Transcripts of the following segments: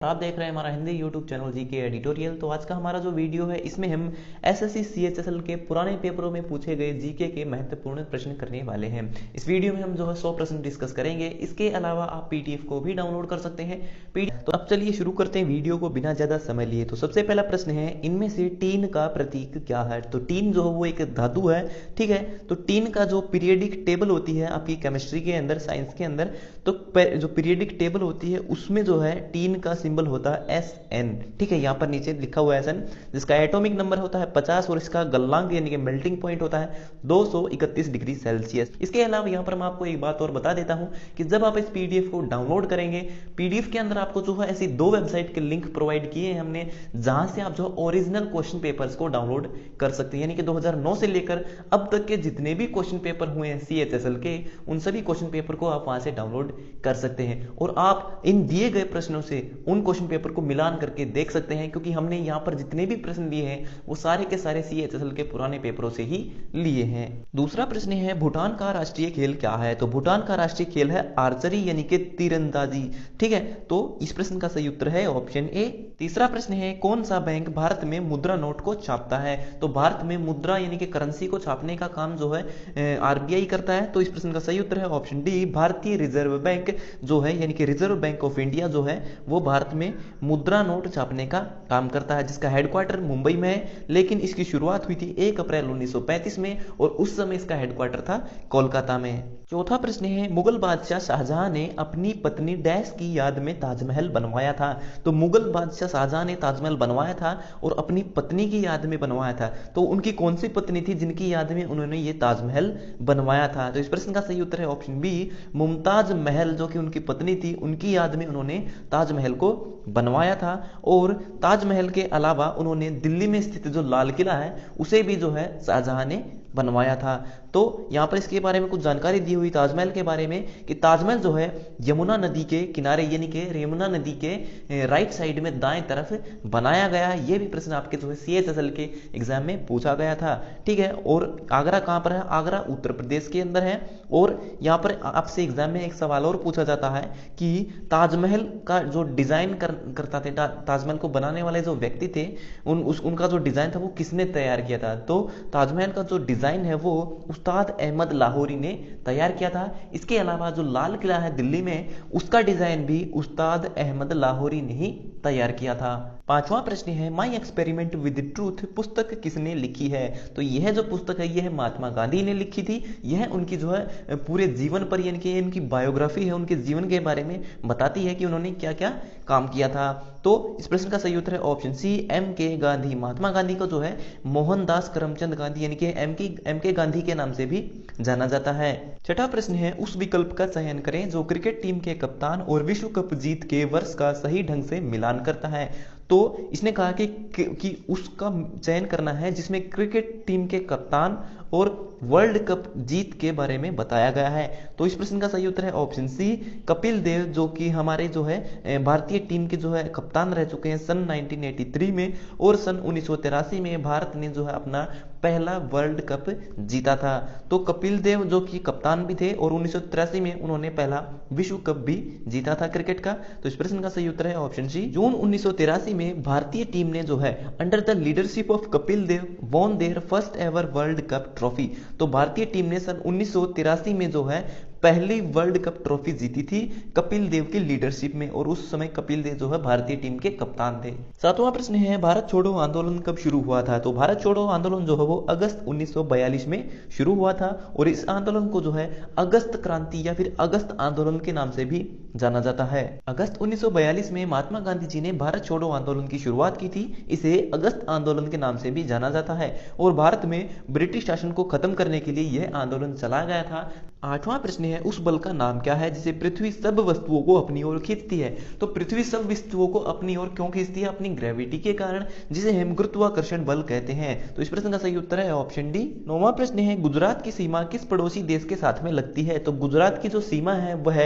आप देख रहे हैं हमारा Hindi YouTube channel GK editorial. तो आज का हमारा जो वीडियो है इसमें हम एसएससी सीएचएसएल के पुराने पेपरों में पूछे गए जीके के महत्वपूर्ण प्रश्न करने वाले हैं। इस वीडियो में हम जो है 100 प्रश्न डिस्कस करेंगे। इसके अलावा आप पीडीएफ को भी डाउनलोड कर सकते हैं। तो अब चलिए शुरू करते हैं वीडियो को बिना ज्यादा समय लिए। तो सबसे पहला प्रश्न है, इनमें से टीन का प्रतीक क्या है? तो टीन जो है वो एक धातु है, ठीक है। तो टीन का जो पीरियडिक टेबल होती है आपकी केमिस्ट्री के अंदर, साइंस के अंदर, तो जो पीरियडिक टेबल होती है उसमें जो है टीन का सिंबल होता है SN, ठीक है। यहाँ पर नीचे लिखा हुआ है SN, जिसका एटॉमिक नंबर होता है 50 और इसका गलनांक यानी कि मेल्टिंग पॉइंट होता है 231 डिग्री सेल्सियस। इसके अलावा यहाँ पर मैं आपको एक बात और बता देता हूँ कि जब आप इस पीडीएफ को डाउनलोड करेंगे, पीडीएफ के अंदर आपको जो है ऐसी 2 वेबसाइट के लिंक प्रोवाइड किए हैं हमने, जहां से आप जो ओरिजिनल क्वेश्चन पेपर्स को डाउनलोड कर सकते हैं। यानी कि 2009 से लेकर अब तक के जितने भी क्वेश्चन पेपर हुए हैं सीएचएसएल के, उन सभी क्वेश्चन पेपर को आप वहां से डाउनलोड कर सकते हैं और आप इन दिए गए प्रश्नों से उन क्वेश्चन पेपर को मिलान करके देख सकते हैं, क्योंकि हमने यहां पर जितने भी प्रश्न लिए हैं वो सारे के सारे सीएचएसएल के पुराने पेपरों से ही लिए हैं। दूसरा प्रश्न है, भूटान का राष्ट्रीय खेल क्या है? तो भूटान का राष्ट्रीय खेल है आर्चरी यानी कि तीरंदाजी, ठीक है। तो इस प्रश्न का सही उत्तर है ऑप्शन ए। तीसरा प्रश्न है, कौन सा बैंक भारत में मुद्रा नोट को छापता है? तो भारत में मुद्रा यानी कि करेंसी को छापने का काम जो है आरबीआई करता है। तो इस प्रश्न का सही उत्तर है ऑप्शन डी, भारतीय रिजर्व बैंक जो है यानी कि रिजर्व बैंक ऑफ इंडिया जो है वो भारत में मुद्रा नोट छापने का काम करता है, जिसका हेडक्वार्टर मुंबई में है। लेकिन इसकी शुरुआत हुई थी 1 अप्रैल 1935 में और उस समय इसका हेडक्वार्टर था कोलकाता में। चौथा प्रश्न है, मुगल बादशाह शाहजहां ने अपनी पत्नी डैश की याद में ताजमहल बनवाया था? तो मुगल बादशाह शाहजहां ने ताजमहल बनवाया था और अपनी पत्नी की याद में बनवाया था। तो उनकी कौन सी पत्नी थी जिनकी याद में उन्होंने ये ताजमहल बनवाया था? तो इस प्रश्न का सही उत्तर है ऑप्शन बी, मुमताज महल जो कि उनकी पत्नी थी, उनकी याद में उन्होंने ताजमहल को बनवाया था। और ताजमहल के अलावा उन्होंने दिल्ली में स्थित जो लाल किला है उसे भी जो है शाहजहां ने बनवाया था। तो यहां पर इसके बारे में कुछ जानकारी दी हुई ताजमहल के बारे में कि ताजमहल जो है यमुना नदी के किनारे यानी कि यमुना नदी के राइट साइड में दाएं तरफ बनाया गया है। यह भी प्रश्न आपके जो है सीएचएसएल के एग्जाम में पूछा गया था, ठीक है। और आगरा कहां पर है? आगरा उत्तर प्रदेश के अंदर है। और यहां पर आपसे एग्जाम में एक सवाल और पूछा जाता है कि ताजमहल का जो डिजाइन करता थे, ताजमहल को बनाने वाले जो व्यक्ति थे, उनका जो डिजाइन था वो किसने तैयार किया था? तो ताजमहल का जो डिजाइन है वो उस्ताद अहमद लाहौरी ने तैयार किया था। इसके अलावा जो लाल किला है दिल्ली में, उसका डिजाइन भी उस्ताद अहमद लाहौरी ने ही तैयार किया था। पांचवा प्रश्न है, माई एक्सपेरिमेंट विद ट्रूथ पुस्तक किसने लिखी है? तो यह जो पुस्तक है यह महात्मा गांधी ने लिखी थी। यह उनकी जो है पूरे जीवन पर यानी कि इनकी बायोग्राफी है, उनके जीवन के बारे में बताती है कि उन्होंने क्या क्या काम किया था। तो इस प्रश्न का सही उत्तर है option C, M.K. Gandhi. Mahatma Gandhi को जो है मोहनदास करमचंद गांधी यानी कि एम के गांधी के नाम से भी जाना जाता है। छठा प्रश्न है, उस विकल्प का चयन करें जो क्रिकेट टीम के कप्तान और विश्व कप जीत के वर्ष का सही ढंग से मिलान करता है। तो इसने कहा कि उसका चयन करना है जिसमें क्रिकेट टीम के कप्तान और वर्ल्ड कप जीत के बारे में बताया गया है। तो इस प्रश्न का सही उत्तर है ऑप्शन सी, कपिल देव, जो कि हमारे जो है भारतीय टीम के जो है कप्तान रह चुके हैं सन 1983 में, और सन 1983 में भारत ने जो है अपना पहला वर्ल्ड कप जीता था। तो कपिल देव जो कि कप्तान भी थे और 1983 में उन्होंने पहला विश्व कप भी जीता था क्रिकेट का। तो इस प्रश्न का सही उत्तर है ऑप्शन सी, जून 1983 में भारतीय टीम ने जो है under the leadership of Kapil Dev won their first ever world cup trophy. तो भारतीय टीम ने सन 1983 में जो है पहली वर्ल्ड कप ट्रॉफी जीती थी कपिल देव की लीडरशिप में, और उस समय कपिल देव जो है भारतीय टीम के कप्तान थे। सातवां प्रश्न है, भारत छोड़ो आंदोलन कब शुरू हुआ था? तो भारत छोड़ो आंदोलन जो है वो अगस्त 1942 में शुरू हुआ था और इस आंदोलन को जो है अगस्त क्रांति या फिर अगस्त आंदोलन के नाम से भी जाना जाता है। अगस्त 1942 में महात्मा गांधी जी ने भारत छोड़ो आंदोलन की शुरुआत की थी। इसे अगस्त आंदोलन के नाम से भी जाना जाता है और भारत में ब्रिटिश शासन को खत्म करने के लिए यह आंदोलन चला गया था। आठवां प्रश्न है, उस बल का नाम क्या है जिसे पृथ्वी सब वस्तुओं को अपनी ओर खींचती है? तो पृथ्वी सब वस्तुओं को अपनी ओर क्यों खींचती है? अपनी ग्रेविटी के कारण, जिसे हम गुरुत्वाकर्षण बल कहते हैं। तो इस प्रश्न का सही उत्तर है ऑप्शन डी। नौवां प्रश्न है, गुजरात की सीमा किस पड़ोसी देश के साथ में लगती है? तो गुजरात की जो सीमा है वह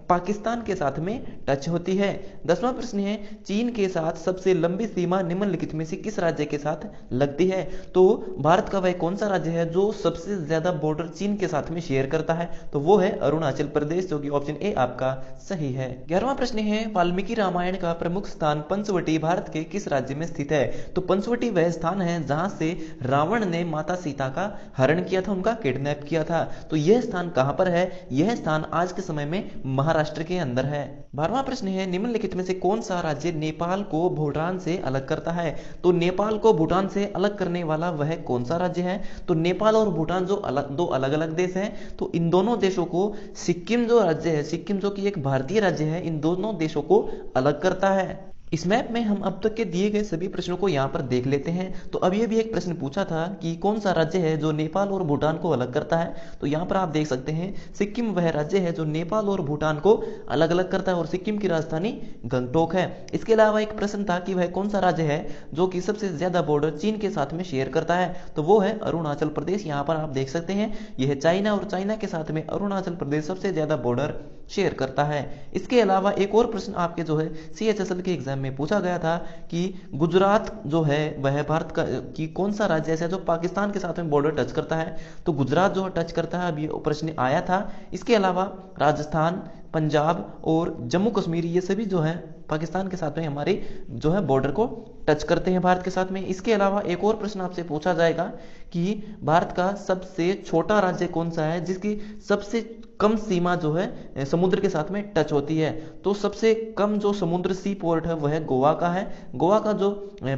पाकिस्तान के साथ में टच होती है। 10वां प्रश्न है चीन के साथ सबसे लंबी सीमा निम्नलिखित में से किस राज्य के साथ लगती है? तो भारत का वह कौन सा राज्य है जो सबसे ज्यादा बॉर्डर चीन के साथ में शेयर करता है? तो वो है अरुणाचल प्रदेश, जो कि ऑप्शन ए आपका सही है। 11वां प्रश्न है वाल्मीकि रामायण का प्रमुख स्थान पंचवटी भारत के किस राज्य में स्थित है? तो पंचवटी वह स्थान है जहां से रावण ने माता सीता का हरण किया था, उनका किडनैप किया था। तो यह स्थान कहां पर है? यह स्थान आज के समय में महाराष्ट्र के अंदर है। 12वां प्रश्न है निम्नलिखित में से कौन सा राज्य नेपाल को भूटान से अलग करता है? तो नेपाल को भूटान से अलग करने वाला वह कौन सा राज्य है? तो नेपाल और भूटान जो दो अलग अलग देश हैं, तो इन दोनों देशों को सिक्किम जो राज्य है, सिक्किम जो कि एक भारतीय राज्य है, इन दोनों देशों को अलग करता है। इस मैप में हम अब तक के दिए गए सभी प्रश्नों को यहाँ पर देख लेते हैं। तो अभी अभी एक प्रश्न पूछा था कि कौन सा राज्य है जो नेपाल और भूटान को अलग करता है? तो यहाँ पर आप देख सकते हैं सिक्किम वह राज्य है जो नेपाल और भूटान को अलग अलग करता है और सिक्किम की राजधानी गंगटोक है। इसके अलावा एक प्रश्न था कि वह कौन सा राज्य है जो कि सबसे ज्यादा बॉर्डर चीन के साथ में शेयर करता है? तो वो है अरुणाचल प्रदेश। यहाँ पर आप देख सकते हैं यह चाइना, और चाइना के साथ में अरुणाचल प्रदेश सबसे ज्यादा बॉर्डर शेयर करता है। इसके अलावा एक और प्रश्न आपके जो है CHSL के एग्जाम में पूछा गया था कि गुजरात जो है वह भारत का कि कौन सा राज्य ऐसा है जो पाकिस्तान के साथ में बॉर्डर टच करता है? तो गुजरात जो टच करता है, अभी प्रश्न आया था। इसके अलावा राजस्थान, पंजाब और जम्मू कश्मीर, ये सभी जो है पाकिस्तान के साथ में हमारे जो है बॉर्डर को टच करते हैं भारत के साथ में। इसके अलावा एक और प्रश्न आपसे पूछा जाएगा कि भारत का सबसे छोटा राज्य कौन सा है जिसकी सबसे कम सीमा जो है समुद्र के साथ में टच होती है? तो सबसे कम जो समुद्र सी पोर्ट है वह गोवा का है। गोवा का जो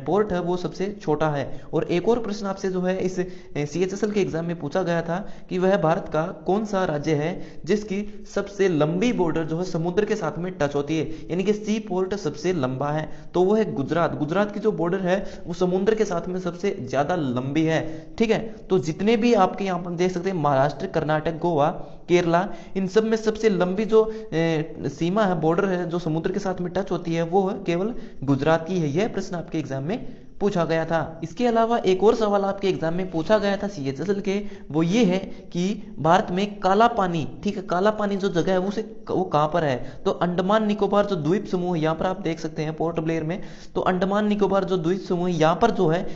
पोर्ट है वो सबसे छोटा है। और एक और प्रश्न आपसे जो है इस CHSL के एग्जाम में पूछा गया था कि वह भारत का कौन सा राज्य है जिसकी सबसे लंबी बॉर्डर जो है समुद्र के साथ में टच होती है, यानी कि सी पोर्ट सबसे लंबा है? तो वो है गुजरात। गुजरात की जो बॉर्डर है वो समुद्र के साथ में सबसे ज्यादा लंबी है। ठीक है, तो जितने भी आपके यहाँ पर देख सकते हैं महाराष्ट्र, कर्नाटक, गोवा, केरला, इन सब में सबसे लंबी जो सीमा है, बॉर्डर है जो समुद्र के साथ में टच होती है, वो है केवल गुजरात की है। यह प्रश्न आपके एग्जाम में पूछा गया था। इसके अलावा एक और सवाल आपके एग्जाम में पूछा गया था CHSL के, वो ये है कि भारत में काला पानी, ठीक है, काला पानी जो जगह है वो कहां पर है? तो अंडमान निकोबार जो द्वीप समूह यहाँ पर आप देख सकते हैं पोर्ट ब्लेयर में, तो अंडमान निकोबार जो द्वीप समूह यहाँ पर जो है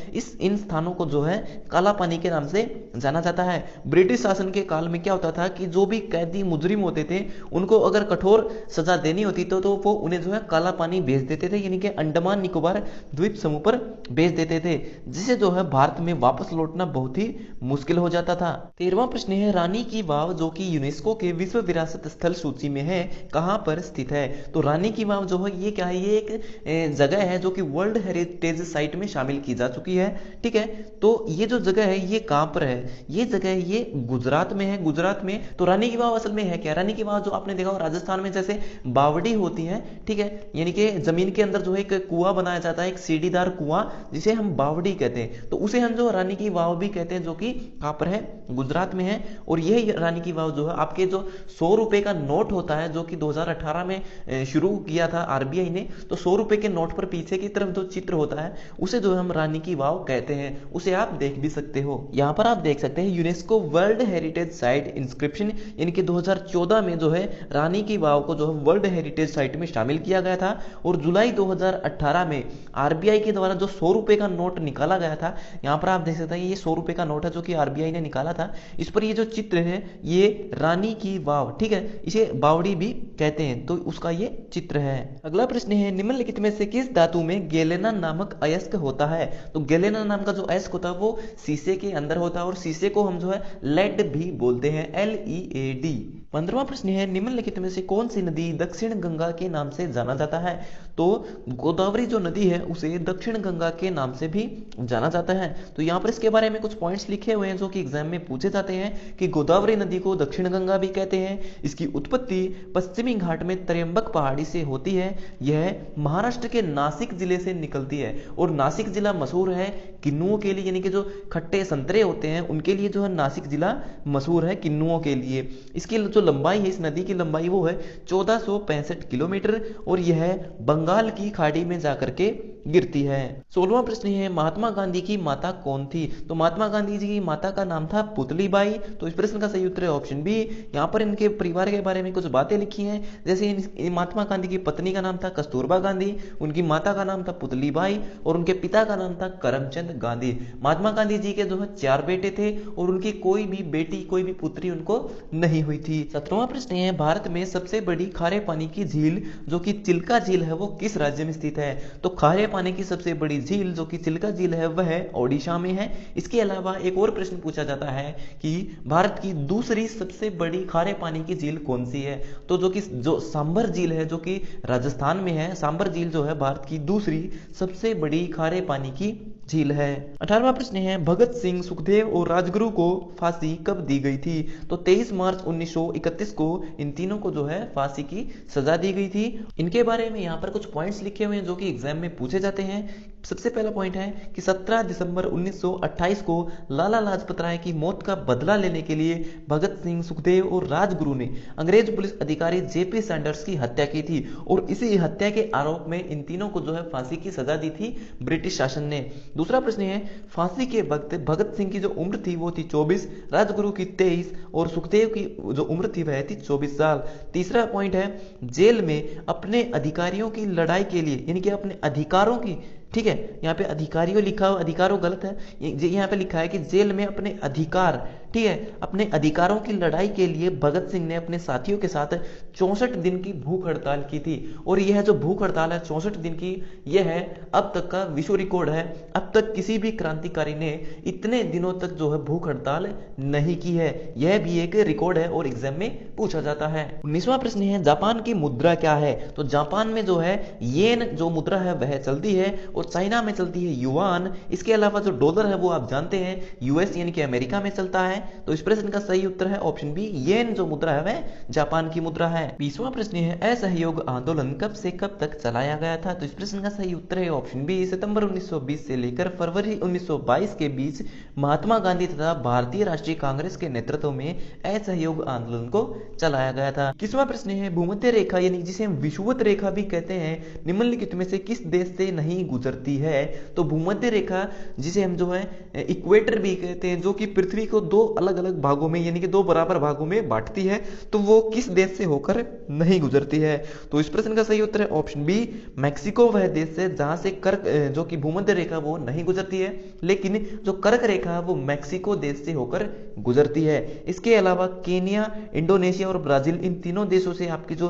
इन स्थानों को जो है काला पानी के नाम से जाना जाता है। ब्रिटिश शासन के काल में क्या होता था कि जो भी कैदी मुजरिम होते थे उनको अगर कठोर सजा देनी होती तो वो उन्हें जो है काला पानी भेज देते थे, यानी कि अंडमान निकोबार द्वीप समूह पर भेज देते थे, जिसे जो है भारत में वापस लौटना बहुत ही मुश्किल हो जाता था। 13वां प्रश्न है रानी की वाव जो कि यूनेस्को के विश्व विरासत स्थल सूची में है, कहां पर स्थित है? तो रानी की वाव जो है ये क्या है? ये एक जगह है जो कि वर्ल्ड हेरिटेज साइट में शामिल की जा चुकी है। ठीक है, तो ये जो जगह है ये कहां पर है? ये जगह ये गुजरात में है। गुजरात में तो रानी की वाव असल में है क्या? रानी की वाव जो आपने देखा हो राजस्थान में जैसे बावड़ी होती है, ठीक है, यानी कि जमीन के अंदर जो है एक कुआं बनाया जाता है, एक सीढ़ीदार कुआं जिसे हम बावड़ी कहते हैं, तो उसे हम जो रानी की वाव भी कहते हैं, जो कि कहां पर है? गुजरात में है। और यह रानी की वाव जो है आपके जो 100 रुपए का नोट होता है जो कि 2018 में शुरू किया था RBI ने, तो 100 रुपए के नोट पर पीछे की तरफ जो चित्र होता है उसे जो हम रानी की वाव कहते हैं, उसे आप देख भी सकते हो। यहाँ पर आप देख सकते हैं UNESCO world heritage site inscription, यानी कि 2014 में जो है रानी की वाव को जो है वर्ल्ड हेरिटेज साइट में शामिल किया गया था। और जुलाई 2018 में RBI के द्वारा जो 100 रुपए का नोट निकाला गया था, यहाँ पर आप देख सकते हैं ये 100 रुपए का नोट है जो कि RBI ने निकाला था। इस पर ये जो चित्र है ये रानी की वाव, ठीक है, इसे बावड़ी भी कहते हैं, तो उसका ये चित्र है। अगला प्रश्न है निम्नलिखित में से किस धातु में गैलेना नामक अयस्क होता है? तो गैलेना नाम का जो अयस्क होता है वो शीशे के अंदर होता है, और शीशे को हम जो है लेड भी बोलते हैं, LEAD। 15वां प्रश्न है निम्नलिखित में से कौन सी नदी दक्षिण गंगा के नाम से जाना जाता है? तो गोदावरी जो नदी है उसे दक्षिण गंगा के नाम से भी जाना जाता है। तो यहाँ पर इसके बारे में कुछ पॉइंट्स लिखे हुए हैं जो कि एग्जाम में पूछे जाते हैं कि गोदावरी नदी को दक्षिण गंगा भी कहते हैं, इसकी उत्पत्ति पश्चिमी घाट में त्र्यंबक पहाड़ी से होती है, यह महाराष्ट्र के नासिक जिले से निकलती है, और नासिक जिला मशहूर है किन्नुओं के लिए, यानी कि जो खट्टे संतरे होते हैं उनके लिए जो है नासिक जिला मशहूर है किन्नुओं के लिए। इसकी जो लंबाई है, इस नदी की लंबाई वो है 1465 किलोमीटर और यह बंगाल की खाड़ी में जाकर के गिरती है। 16वां प्रश्न है महात्मा गांधी की माता कौन थी? तो महात्मा गांधी जी की माता का नाम था पुतलीबाई। तो इस प्रश्न का सही उत्तर है ऑप्शन बी। यहाँ पर इनके परिवार के बारे में कुछ बातें लिखी हैं, जैसे महात्मा गांधी की पत्नी का नाम था कस्तूरबा गांधी, उनकी माता का नाम था पुतलीबाई और उनके पिता का नाम था करमचंद गांधी। महात्मा गांधी जी के जो है 4 बेटे थे और उनकी कोई भी बेटी कोई भी पुत्री उनको नहीं हुई थी। 17वां प्रश्न है भारत में सबसे बड़ी खारे पानी की झील जो कि चिल्का झील है वो किस राज्य में स्थित है? तो खारे पानी की सबसे बड़ी झील जो कि चिल्का झील है वह ओडिशा में है। इसके अलावा एक और प्रश्न पूछा जाता है कि भारत की दूसरी सबसे बड़ी खारे पानी की झील कौन सी है? तो जो सांबर झील है जो कि राजस्थान में है, सांबर झील जो है भारत की दूसरी सबसे बड़ी खारे पानी की झील है। 18वां प्रश्न है भगत सिंह, सुखदेव और राजगुरु को फांसी कब दी गई थी? तो 23 मार्च 1931 को इन तीनों को जो है फांसी की सजा दी गई थी। इनके बारे में यहाँ पर कुछ पॉइंट्स लिखे हुए हैं जो कि एग्जाम में पूछे जाते हैं। सबसे पहला पॉइंट है कि 17 दिसंबर 1928 को लाला लाजपत राय की मौत का बदला लेने के लिए भगत सिंह, सुखदेव और राजगुरु ने अंग्रेज पुलिस अधिकारी जेपी सैंडर्स की हत्या की थी और इसी हत्या के आरोप में इन तीनों को जो है फांसी की सजा दी थी ब्रिटिश शासन ने। दूसरा प्रश्न है फांसी के वक्त भगत सिंह की जो उम्र थी वो थी 24, राजगुरु की 23 और सुखदेव की जो उम्र थी वह थी 24 साल। तीसरा पॉइंट है जेल में अपने अधिकारियों की लड़ाई के लिए यानी कि अपने अधिकारों की, ठीक है, यहाँ पे अधिकारियों लिखा हुआ, अधिकारों गलत है, यहाँ पे लिखा है कि जेल में अपने अधिकार, ठीक है, अपने अधिकारों की लड़ाई के लिए भगत सिंह ने अपने साथियों के साथ 64 दिन की भूख हड़ताल की थी और यह जो भूख हड़ताल है 64 दिन की, यह है अब तक का विश्व रिकॉर्ड है। अब तक किसी भी क्रांतिकारी ने इतने दिनों तक जो है भूख हड़ताल नहीं की है, यह भी एक रिकॉर्ड है और एग्जाम में पूछा जाता है। 19वां प्रश्न है जापान की मुद्रा क्या है? तो जापान में जो है येन जो मुद्रा है वह चलती है और चाइना में चलती है युआन। इसके अलावा जो डॉलर है वो आप जानते हैं यूएस यानी कि अमेरिका में चलता है। तो इस प्रश्न का सही उत्तर है ऑप्शन बी, येन जो मुद्रा है वह जापान की मुद्रा है। 20वां प्रश्न है असहयोग आंदोलन कब से कब तक चलाया गया था? तो इस प्रश्न का सही उत्तर है ऑप्शन बी, सितंबर 1920 से लेकर फरवरी 1922 के बीच महात्मा गांधी तथा भारतीय राष्ट्रीय कांग्रेस के नेतृत्व में असहयोग आंदोलन को चलाया गया था। 21वां प्रश्न है भूमध्य रेखा यानी जिसे हम विषुवत रेखा भी कहते हैं निम्नलिखित में से किस देश से नहीं गुजरती है? तो भूमध्य रेखा जिसे हम जो है इक्वेटर भी कहते हैं, जो कि पृथ्वी को दो अलग अलग भागों में यानी कि दो बराबर भागों में बांटती है, तो वो किस देश से होकर नहीं गुजरती है? तो इस प्रश्न का सही उत्तर है ऑप्शन बी, मैक्सिको वह देश है जहां से कर्क जो कि भूमध्य रेखा वो नहीं गुजरती है, लेकिन जो कर्क रेखा है वो मैक्सिको देश से होकर गुजरती है। इसके अलावा केनिया, इंडोनेशिया और ब्राजील इन तीनों देशों से आपकी जो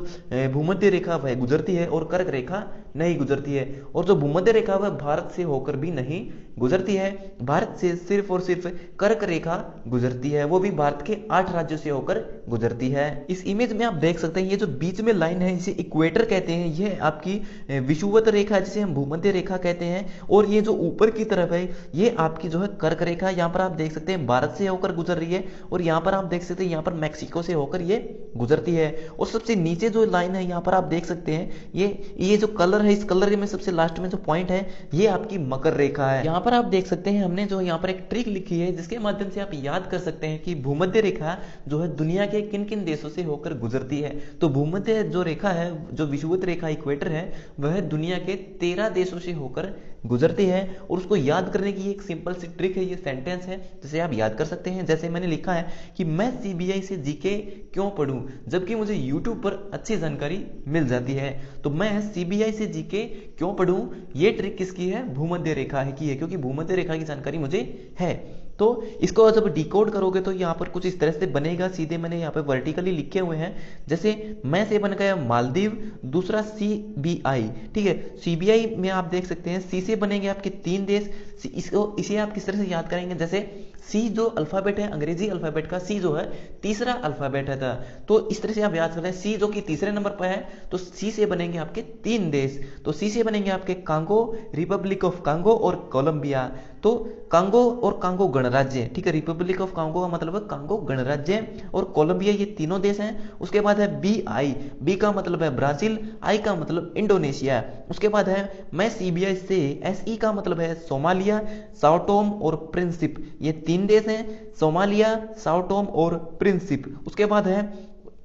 भूमध्य रेखा वह गुजरती है और कर्क रेखा नहीं गुजरती है। और जो भूमध्य रेखा वह भारत से होकर भी नहीं गुजरती है, भारत से सिर्फ और सिर्फ कर्क रेखा गुजरती है, वो भी भारत के 8 राज्यों से होकर गुजरती है। इस इमेज में आप देख सकते हैं ये जो बीच में लाइन है इसे इक्वेटर कहते हैं, ये आपकी विषुवत रेखा जिसे हम भूमध्य रेखा कहते हैं, और ये जो ऊपर की तरफ है ये आपकी जो है कर्क रेखा, यहाँ पर आप देख सकते हैं भारत से होकर गुजर रही है और यहाँ पर आप देख सकते हैं यहाँ पर मैक्सिको से होकर ये गुजरती है। और सबसे नीचे जो लाइन है यहाँ पर आप देख सकते हैं ये जो कलर है, इस कलर में सबसे लास्ट में जो पॉइंट है ये आपकी मकर रेखा है। यहाँ पर आप देख सकते हैं हमने जो यहाँ पर एक ट्रिक लिखी है जिसके माध्यम से आप याद कर सकते हैं कि भूमध्य रेखा जो है दुनिया के किन किन देशों से होकर गुजरती है। तो भूमध्य जो रेखा है, जो विषुवत रेखा इक्वेटर है, वह दुनिया के 13 देशों से होकर गुजरती है। और उसको याद करने की एक सिंपल सी ट्रिक है, ये सेंटेंस है जिसे आप याद कर सकते हैं। जैसे मैंने लिखा है कि मैं सीबीआई से जीके क्यों पढ़ूं जबकि मुझे यूट्यूब पर अच्छी जानकारी मिल जाती है। तो मैं सीबीआई से जीके क्यों पढ़ूं, ये ट्रिक किसकी है? भूमध्य रेखा की है, क्योंकि भूमध्य रेखा की जानकारी मुझे है। तो इसको जब डिकोड करोगे तो यहाँ पर कुछ इस तरह से बनेगा, सीधे मैंने यहाँ पे वर्टिकली लिखे हुए हैं। जैसे मैं से बन गया मालदीव, दूसरा सीबीआई, ठीक है। सीबीआई में आप देख सकते हैं सी से बनेंगे आपके 3 देश। इसे आप किस तरह से याद करेंगे? जैसे सी जो अल्फाबेट है अंग्रेजी अल्फाबेट का, सी जो है तीसरा अल्फाबेट है था, तो इस तरह से आप याद करते हैं। सी जो कि तीसरे नंबर पर है तो सी से बनेंगे आपके 3 देश। तो सी से बनेंगे आपके कांगो, रिपब्लिक ऑफ कांगो और कोलंबिया। तो कांगो और कांगो गणराज्य, ठीक है। रिपब्लिक ऑफ कांगो का मतलब है कांगो गणराज्य और कोलंबिया, ये तीनों देश हैं। उसके बाद है बी आई, बी का मतलब है ब्राजील, आई का मतलब इंडोनेशिया। उसके बाद है मैं सीबीआई से, एस ई का मतलब है सोमालिया, साओ टोम और प्रिंसिप, ये 3 देश हैं, सोमालिया, साओ टोम और प्रिंसिप। उसके बाद है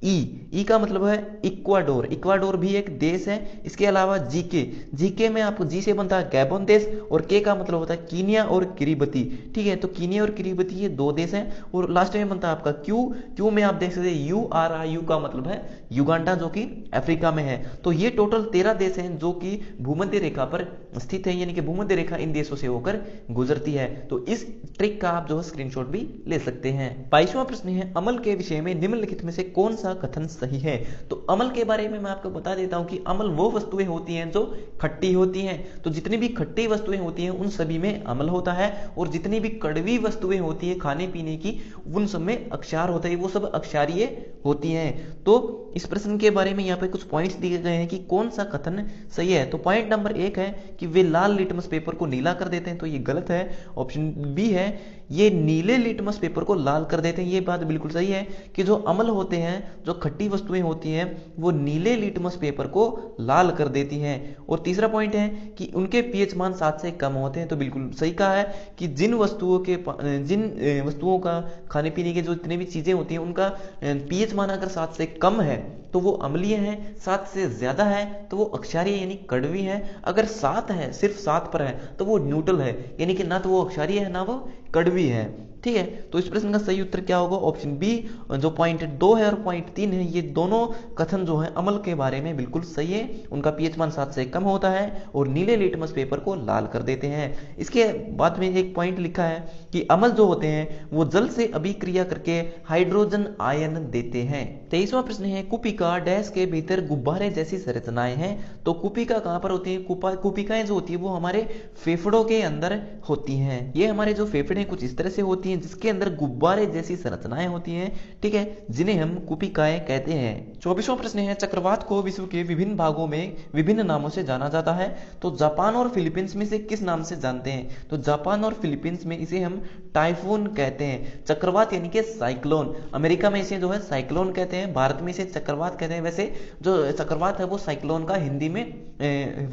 ई का मतलब है इक्वाडोर, इक्वाडोर भी एक देश है। इसके अलावा जीके, जीके में आपको जी से बनता है गैबोन देश, और के का मतलब होता है कीनिया और किरिबती। ठीक है, तो कीनिया और किरिबती ये दो देश हैं। और लास्ट में बनता है आपका क्यू, क्यू में आप देख सकते हैं यू आर आई, यू का मतलब है युगांडा जो कि अफ्रीका में है। तो ये टोटल 13 देश हैं जो कि भूमध्य रेखा पर स्थित है, यानी कि भूमध्य रेखा इन देशों से होकर गुजरती है। तो इस ट्रिक का आप जो है स्क्रीनशॉट भी ले सकते हैं। 22वां प्रश्न है अमल के विषय में निम्नलिखित में से कौन सा कथन सही है। तो अमल के बारे में मैं आपको बता देता हूं कि अमल वो वस्तुएं होती हैं जो खट्टी होती हैं। तो जितनी भी खट्टी वस्तुएं होती हैं उन सभी में अमल होता है, और जितनी भी कड़वी वस्तुएं होती है खाने पीने की उन सब में अक्षार होता है, वो सब अक्षारीय होती हैं। तो इस प्रश्न के बारे में यहाँ पे कुछ पॉइंट्स दिए गए हैं कि कौन सा कथन सही है। तो पॉइंट नंबर 1 है कि वे लाल लिटमस पेपर को नीला कर देते हैं, तो ये गलत है। ऑप्शन बी है ये नीले लिटमस पेपर को लाल कर देते हैं, ये बात बिल्कुल सही है कि जो अम्ल होते हैं, जो खट्टी वस्तुएं होती हैं, वो नीले लिटमस पेपर को लाल कर देती हैं। और तीसरा पॉइंट है कि उनके पीएच मान 7 से कम होते हैं, तो बिल्कुल सही कहा है कि जिन वस्तुओं का खाने पीने के जो जितने भी चीजें होती हैं उनका पीएच मान अगर 7 से कम है तो वो अम्लीय है, 7 से ज्यादा है तो वो अक्षारीय यानी कड़वी है, अगर 7 है, सिर्फ 7 पर है तो वो न्यूट्रल है, यानी कि ना तो वो अक्षारीय है ना वो कड़वी है। ठीक है, तो इस प्रश्न का सही उत्तर क्या होगा, ऑप्शन बी। जो पॉइंट 2 है और पॉइंट 3 है, ये दोनों कथन जो है अमल के बारे में बिल्कुल सही है। उनका पीएच मान 7 से कम होता है और नीले लिटमस पेपर को लाल कर देते हैं। इसके बाद में एक पॉइंट लिखा है कि अमल जो होते हैं वो जल से अभिक्रिया करके हाइड्रोजन आयन देते हैं। 23वां प्रश्न है कुपिका डैश के भीतर गुब्बारे जैसी संरचनाएं हैं। तो कुपिका कहां पर होती है, कुपिकाएं जो होती है वो हमारे फेफड़ों के अंदर होती हैं। ये हमारे जो फेफड़े कुछ इस तरह से होती हैं जिसके अंदर गुब्बारे जैसी संरचनाएं होती हैं, ठीक है, जिन्हें हम कुपिकाएं कहते हैं। 24वां प्रश्न है चक्रवात को विश्व के विभिन्न भागों में विभिन्न नामों से जाना जाता है। तो जापान और फिलीपींस में से किस नाम से जानते हैं। तो जापान और फिलीपींस में इसे हम टाइफून कहते हैं। चक्रवात यानी कि साइक्लोन, अमेरिका में इसे जो है साइक्लोन कहते हैं, भारत में इसे चक्रवात कहते हैं। वैसे जो चक्रवात है वो साइक्लोन का हिंदी में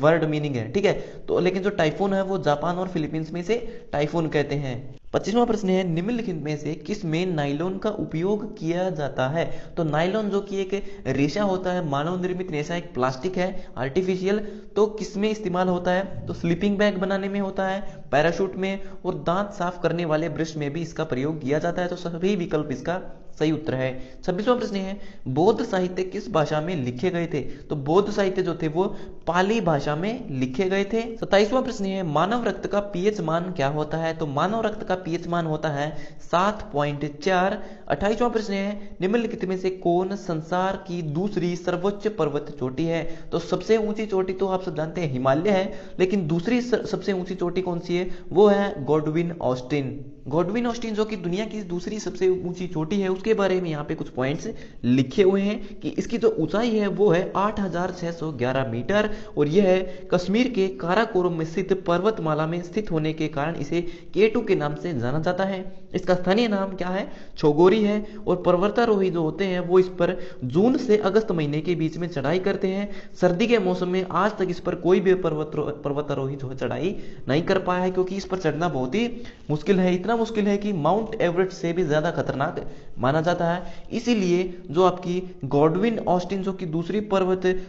वर्ड मीनिंग है, ठीक है। तो लेकिन जो टाइफून है वो जापान और फिलीपींस में इसे टाइफून कहते हैं। 25वां प्रश्न है निम्नलिखित में से किस में नाइलॉन का उपयोग किया जाता है। तो नाइलॉन जो कि एक रेशा होता है, मानव निर्मित रेशा, एक प्लास्टिक है आर्टिफिशियल, तो किस में इस्तेमाल होता है। तो स्लीपिंग बैग बनाने में होता है, पैराशूट में, और दांत साफ करने वाले ब्रश में भी इसका प्रयोग किया जाता है। तो सभी विकल्प इसका सही उत्तर है। 26वां प्रश्न है बौद्ध साहित्य किस भाषा में लिखे गए थे। तो बौद्ध साहित्य जो थे वो पाली भाषा में लिखे गए थे। 27वां प्रश्न है मानव रक्त का पीएच मान क्या होता है। तो मानव रक्त का पीएच मान होता है 7.4। 28वां प्रश्न है निम्नलिखित में से कौन संसार की दूसरी सर्वोच्च पर्वत चोटी है। तो सबसे ऊंची चोटी तो आप सब जानते हैं हिमालय है, लेकिन दूसरी सबसे ऊंची चोटी कौन सी है, वो है गॉडविन ऑस्टिन। गॉडविन ऑस्टिन जो कि दुनिया की दूसरी सबसे ऊंची चोटी है, उसके बारे में यहाँ पे कुछ पॉइंट्स लिखे हुए हैं कि इसकी जो ऊंचाई है वो है 8611 मीटर, और यह है कश्मीर के काराकोरम में स्थित पर्वतमाला में स्थित होने के कारण इसे K2 के नाम से जाना जाता है। इसका स्थानीय नाम क्या है, छोगोरी है। और पर्वतारोही जो होते हैं वो इस पर जून से अगस्त महीने के बीच में चढ़ाई करते हैं। सर्दी के मौसम में आज तक इस पर कोई भी पर्वतारोही जो है चढ़ाई नहीं कर पाया है, क्योंकि इस पर चढ़ना बहुत ही मुश्किल है। इतना मुश्किल है कि माउंट एवरेस्ट से भी ज्यादा खतरनाक माना जाता है। इसीलिए जो आपकी गॉडविन ऑस्टिन जो कि दूसरी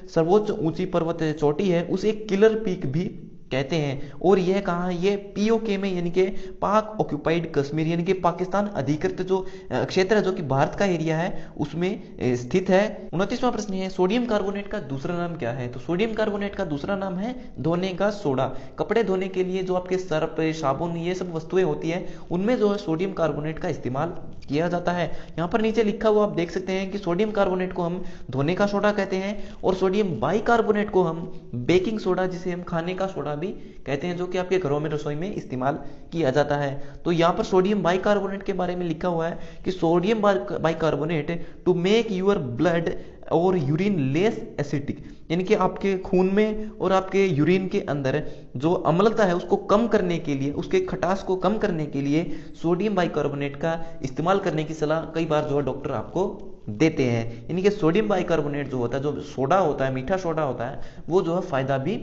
सर्वोच्च ऊंची पर्वत चोटी है, उसे किलर पीक भी कहते हैं। और यह कहाँ है, ये पीओके में, यानी कि पाक ऑक्यूपाइड कश्मीर, यानी कि पाकिस्तान अधिकृत जो क्षेत्र है जो कि भारत का एरिया है उसमें स्थित है। 29वां प्रश्न है सोडियम कार्बोनेट का दूसरा नाम क्या है। तो सोडियम कार्बोनेट का दूसरा नाम है धोने का सोडा। कपड़े धोने के लिए जो आपके सर्फ, साबुन, ये सब वस्तुएं होती है उनमें जो है सोडियम कार्बोनेट का इस्तेमाल किया जाता है। यहाँ पर नीचे लिखा हुआ आप देख सकते हैं कि सोडियम कार्बोनेट को हम धोने का सोडा कहते हैं, और सोडियम बाइकार्बोनेट को हम बेकिंग सोडा, जिसे हम खाने का सोडा भी कहते हैं, जो कि आपके घरों में रसोई में इस्तेमाल किया जाता है। तो यहाँ पर सोडियम बाइकार्बोनेट के बारे में लिखा हुआ है कि sodium bicarbonate to make your blood और यूरिन लेस एसिडिक, यानी कि आपके खून में और आपके यूरिन के अंदर जो अम्लता है उसको कम करने के लिए, उसके खटास को कम करने के लिए सोडियम बाइकार्बोनेट का इस्तेमाल करने की सलाह कई बार जो है डॉक्टर आपको देते हैं। यानी कि सोडियम बाइकार्बोनेट जो होता है, जो सोडा होता है, मीठा सोडा होता है, वो जो है फायदा भी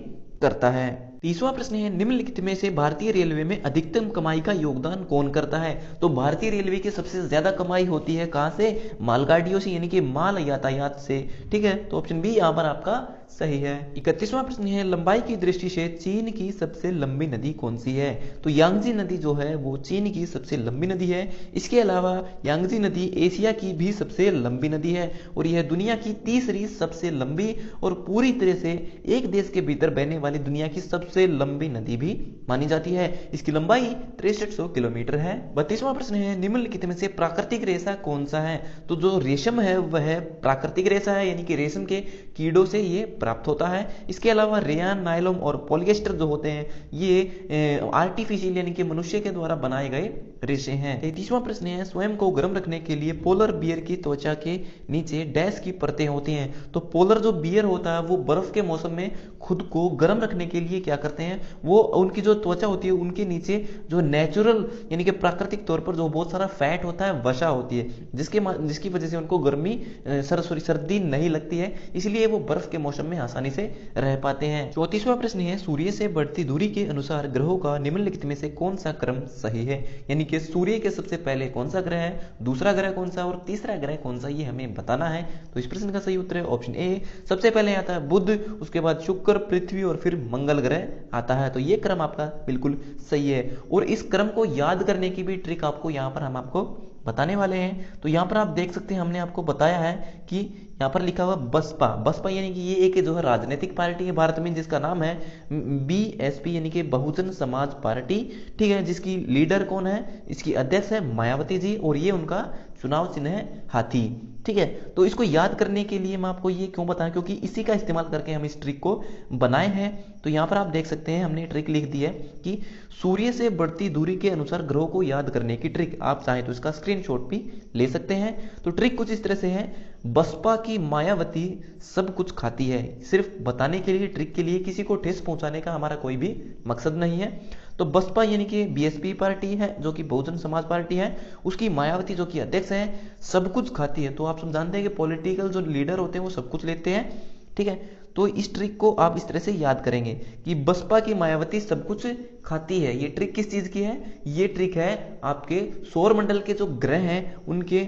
करता है। 30वां प्रश्न है निम्नलिखित में से भारतीय रेलवे में अधिकतम कमाई का योगदान कौन करता है। तो भारतीय रेलवे की सबसे ज्यादा कमाई होती है कहां से, मालगाड़ियों से, यानी कि माल यातायात से। ठीक है, तो ऑप्शन बी यहां पर आपका सही है। 31वां प्रश्न है लंबाई की दृष्टि से चीन की सबसे लंबी नदी कौन सी है। तो यांगजी नदी जो है वो चीन की सबसे लंबी नदी है। इसके अलावा यांगजी नदी एशिया की भी सबसे लंबी नदी है और यह दुनिया की तीसरी सबसे लंबी और पूरी तरह से एक देश के भीतर बहने वाली दुनिया की सबसे लंबी नदी भी मानी जाती है। इसकी लंबाई 6300 किलोमीटर है। 32वां प्रश्न है निम्नलिखित में से प्राकृतिक रेशा कौन सा है। तो जो रेशम है वह प्राकृतिक रेशा है, यानी कि रेशम के कीड़ों से ये प्राप्त होता है। इसके अलावा रेयान, नायलॉन और पॉलिएस्टर जो होते हैं ये आर्टिफिशियल यानी कि मनुष्य के द्वारा बनाए गए रेशे हैं। 33वां प्रश्न है स्वयं को गर्म रखने के लिए पोलर बियर की त्वचा के नीचे डैश की परतें होती हैं। तो पोलर जो बियर होता है वो बर्फ के मौसम में खुद को गर्म रखने के लिए क्या करते हैं, वो उनकी जो त्वचा होती है उनके नीचे जो नेचुरल यानी कि प्राकृतिक तौर पर जो बहुत सारा फैट होता है, वसा होती है, जिसकी वजह से उनको गर्मी सर्दी नहीं लगती है, इसलिए वो बर्फ के मौसम में आसानी से रह पाते हैं। 34वां प्रश्न है सूर्य से बढ़ती दूरी के अनुसार ग्रहों का निम्नलिखित में से कौन सा क्रम सही है। यानी कि सूर्य के सबसे पहले कौन सा ग्रह है, दूसरा ग्रह कौन सा और तीसरा ग्रह कौन सा, ये हमें बताना है। तो इस प्रश्न का सही उत्तर है ऑप्शन ए। सबसे पहले आता है बुध, उसके बाद शुक्र, पृथ्वी और फिर मंगल ग्रह आता है। तो ये क्रम आपका बिल्कुल सही है और इस क्रम को याद करने की भी ट्रिक आपको यहाँ पर हम आपको बताने वाले हैं। तो यहाँ पर आप देख सकते हैं हमने आपको बताया है कि यहाँ पर लिखा हुआ बसपा, बसपा यानी कि ये एक जो है राजनीतिक पार्टी है भारत में जिसका नाम है बीएसपी यानी कि बहुजन समाज पार्टी। ठीक है, जिसकी लीडर कौन है, इसकी अध्यक्ष है मायावती जी और ये उनका चुनाव चिन्ह है हाथी। ठीक है, तो इसको याद करने के लिए मैं आपको ये क्यों बताऊं, क्योंकि इसी का इस्तेमाल करके हम इस ट्रिक को बनाए हैं। तो यहाँ पर आप देख सकते हैं हमने ट्रिक लिख दी है कि सूर्य से बढ़ती दूरी के अनुसार ग्रहों को याद करने की ट्रिक। आप चाहें तो इसका स्क्रीनशॉट भी ले सकते हैं। तो ट्रिक कुछ इस तरह से है, बसपा की मायावती सब कुछ खाती है। सिर्फ बताने के लिए, ट्रिक के लिए, किसी को ठेस पहुंचाने का हमारा कोई भी मकसद नहीं है। तो बसपा यानी कि बीएसपी पार्टी है जो कि बहुजन समाज पार्टी है, उसकी मायावती जो कि अध्यक्ष है सब कुछ खाती है। तो आप सब जानते हैं कि पॉलिटिकल जो लीडर होते हैं वो सब कुछ लेते हैं। ठीक है, तो इस ट्रिक को आप इस तरह से याद करेंगे कि बसपा की मायावती सब कुछ खाती है। ये ट्रिक किस चीज की है, ये ट्रिक है आपके सौर मंडल के जो ग्रह हैं उनके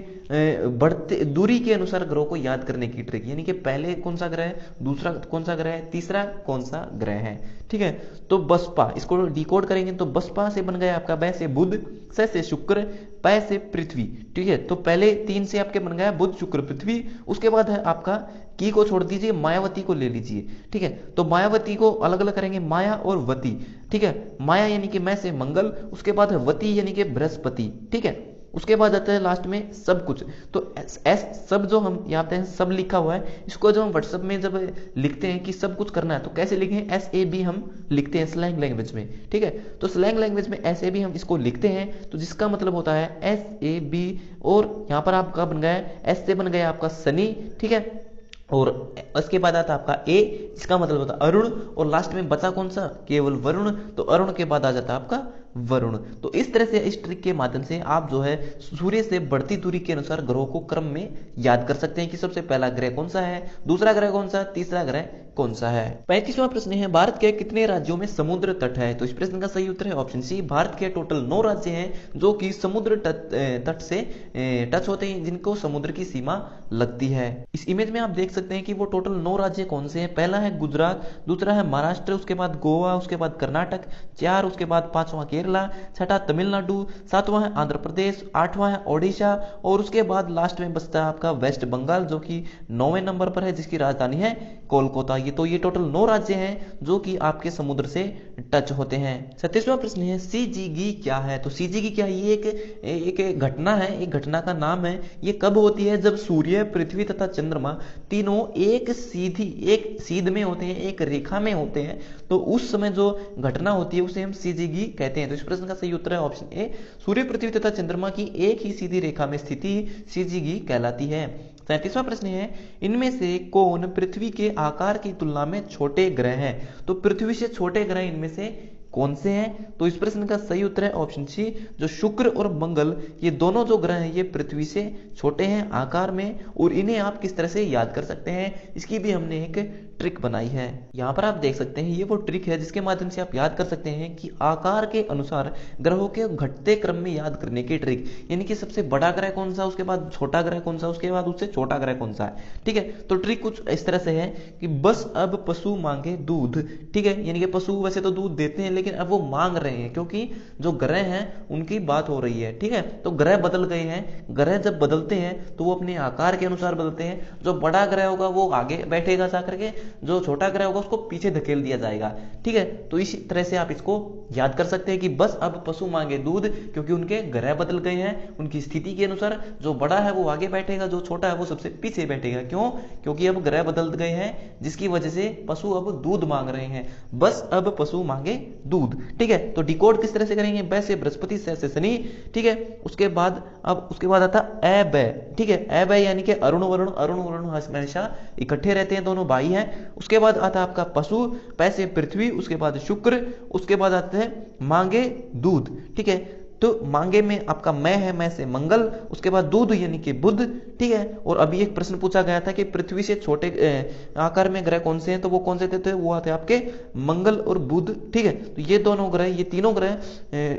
बढ़ते दूरी के अनुसार ग्रहों को याद करने की ट्रिक। यानी कि पहले कौन सा ग्रह है, दूसरा कौन सा ग्रह है, तीसरा कौन सा ग्रह है। ठीक है, तो बसपा इसको डिकोड करेंगे तो बसपा से बन गया आपका बै से बुध, से शुक्र, पै से पृथ्वी। ठीक है, तो पहले 3 से आपके बन गया बुध, शुक्र, पृथ्वी। उसके बाद है आपका की को छोड़ दीजिए, मायावती को ले लीजिए। ठीक है, तो मायावती को अलग अलग करेंगे, माया और वती। ठीक है, माया यानी कि मैं से मंगल, उसके बाद है वती यानी कि बृहस्पति। ठीक है, उसके बाद आता है लास्ट में सब कुछ। तो एस सब जो हम यहाँ पे सब लिखा हुआ है, इसको जो हम व्हाट्सएप में जब लिखते हैं कि सब कुछ करना है तो कैसे लिखें, SAB हम लिखते हैं स्लैंग लैंग्वेज में। ठीक है, तो स्लैंग लैंग्वेज में SAB हम इसको लिखते हैं, तो जिसका मतलब होता है SAB। और यहाँ पर आपका बन गया S से बन गया आपका शनि। ठीक है, और उसके बाद आता आपका A, इसका मतलब होता है अरुण, और लास्ट में बचा कौन सा, केवल वरुण। तो अरुण के बाद आ जाता है आपका वरुण। तो इस तरह से इस ट्रिक के माध्यम से आप जो है सूर्य से बढ़ती दूरी के अनुसार ग्रहों को क्रम में याद कर सकते हैं कि सबसे पहला ग्रह कौन सा है, दूसरा ग्रह कौन सा, तीसरा ग्रह कौन सा है। 35वां प्रश्न है भारत के कितने राज्यों में समुद्र तट है। तो इस प्रश्न का सही उत्तर है ऑप्शन सी। भारत के टोटल 9 राज्य हैं जो कि समुद्र तट से टच होते हैं, जिनको समुद्र की सीमा लगती है। इस इमेज में आप देख सकते हैं कि वो टोटल 9 राज्य कौन से हैं। पहला है गुजरात, दूसरा है महाराष्ट्र, उसके बाद गोवा, उसके बाद कर्नाटक, 4 उसके बाद 5वां केरला, 6ठा तमिलनाडु, 7वां है आंध्र प्रदेश, 8वां है ओडिशा और उसके बाद लास्ट में बचता है आपका वेस्ट बंगाल जो कि 9वें नंबर पर है, जिसकी राजधानी है कोलकाता। तो ये टोटल 9 राज्य हैं जो कि आपके समुद्र से टच होते हैं। 37वां प्रश्न है सीजीगी क्या है। तो सीजीगी क्या है, ये एक घटना है, एक घटना का नाम है। ये कब होती है, जब सूर्य, पृथ्वी तथा चंद्रमा तीनों एक सीध में होते हैं, एक रेखा में होते हैं। तो उस समय जो घटना होती है उसे हम सीजीगी कहते हैं। तो इस प्रश्न का सही उत्तर है ऑप्शन ए। सूर्य, पृथ्वी तथा चंद्रमा की एक ही सीधी रेखा में स्थिति सीजीगी कहलाती है। 37वां प्रश्न है इनमें से कौन पृथ्वी के आकार की तुलना में छोटे ग्रह हैं। तो पृथ्वी से छोटे ग्रह इनमें से कौन से हैं? तो इस प्रश्न का सही उत्तर है ऑप्शन सी, जो शुक्र और मंगल, ये दोनों जो ग्रह हैं ये पृथ्वी से छोटे हैं आकार में, और इन्हें आप किस तरह से याद कर सकते हैं, इसकी भी हमने एक ट्रिक बनाई है। यहाँ पर आप देख सकते हैं ये वो ट्रिक है जिसके माध्यम से आप याद कर सकते हैं कि आकार के अनुसार ग्रहों के घटते क्रम में याद करने की ट्रिक, यानी कि सबसे बड़ा ग्रह कौन सा, उसके बाद छोटा ग्रह कौन सा, उसके बाद उससे छोटा ग्रह कौन सा है। ठीक है, तो ट्रिक कुछ इस तरह से है कि बस अब पशु मांगे दूध। ठीक है, यानी कि पशु वैसे तो दूध देते हैं लेकिन अब वो मांग रहे हैं, क्योंकि जो ग्रह हैं उनकी बात हो रही है। ठीक है, तो ग्रह बदल गए हैं, ग्रह जब बदलते हैं तो वो अपने आकार के अनुसार बदलते हैं। जो बड़ा ग्रह होगा वो आगे बैठेगा जा करके, जो छोटा ग्रह होगा उसको पीछे धकेल दिया जाएगा। ठीक है, तो इसी तरह से आप इसको याद कर सकते हैं कि बस अब पशु मांगे दूध, क्योंकि उनके ग्रह बदल गए हैं, उनकी स्थिति के अनुसार जो बड़ा है वो आगे बैठेगा, जो छोटा है वो सबसे पीछे बैठेगा। क्यों? क्योंकि अब ग्रह बदल गए हैं, जिसकी वजह से पशु अब दूध मांग रहे हैं। बस अब पशु मांगे दूध। ठीक है, तो डिकोड किस तरह से करेंगे? बै से बृहस्पति, से शनि। ठीक है, उसके बाद आता ए बै। ठीक है, ए बै यानी कि अरुण वरुण, अरुण वरुण हमेशा इकट्ठे रहते हैं, दोनों भाई हैं। उसके बाद आता है आपका पशु, पै से पृथ्वी, उसके बाद शुक्र, उसके बाद आते हैं मांगे दूध। ठीक है, तो मांगे में आपका मैं है, मैं से मंगल, उसके बाद दूध यानी कि बुध। ठीक है, और अभी एक प्रश्न पूछा गया था कि पृथ्वी से छोटे आकार में ग्रह कौन से हैं, तो वो कौन से थे? वो आते आपके मंगल और बुध। ठीक है, तो ये दोनों ग्रह, ये तीनों ग्रह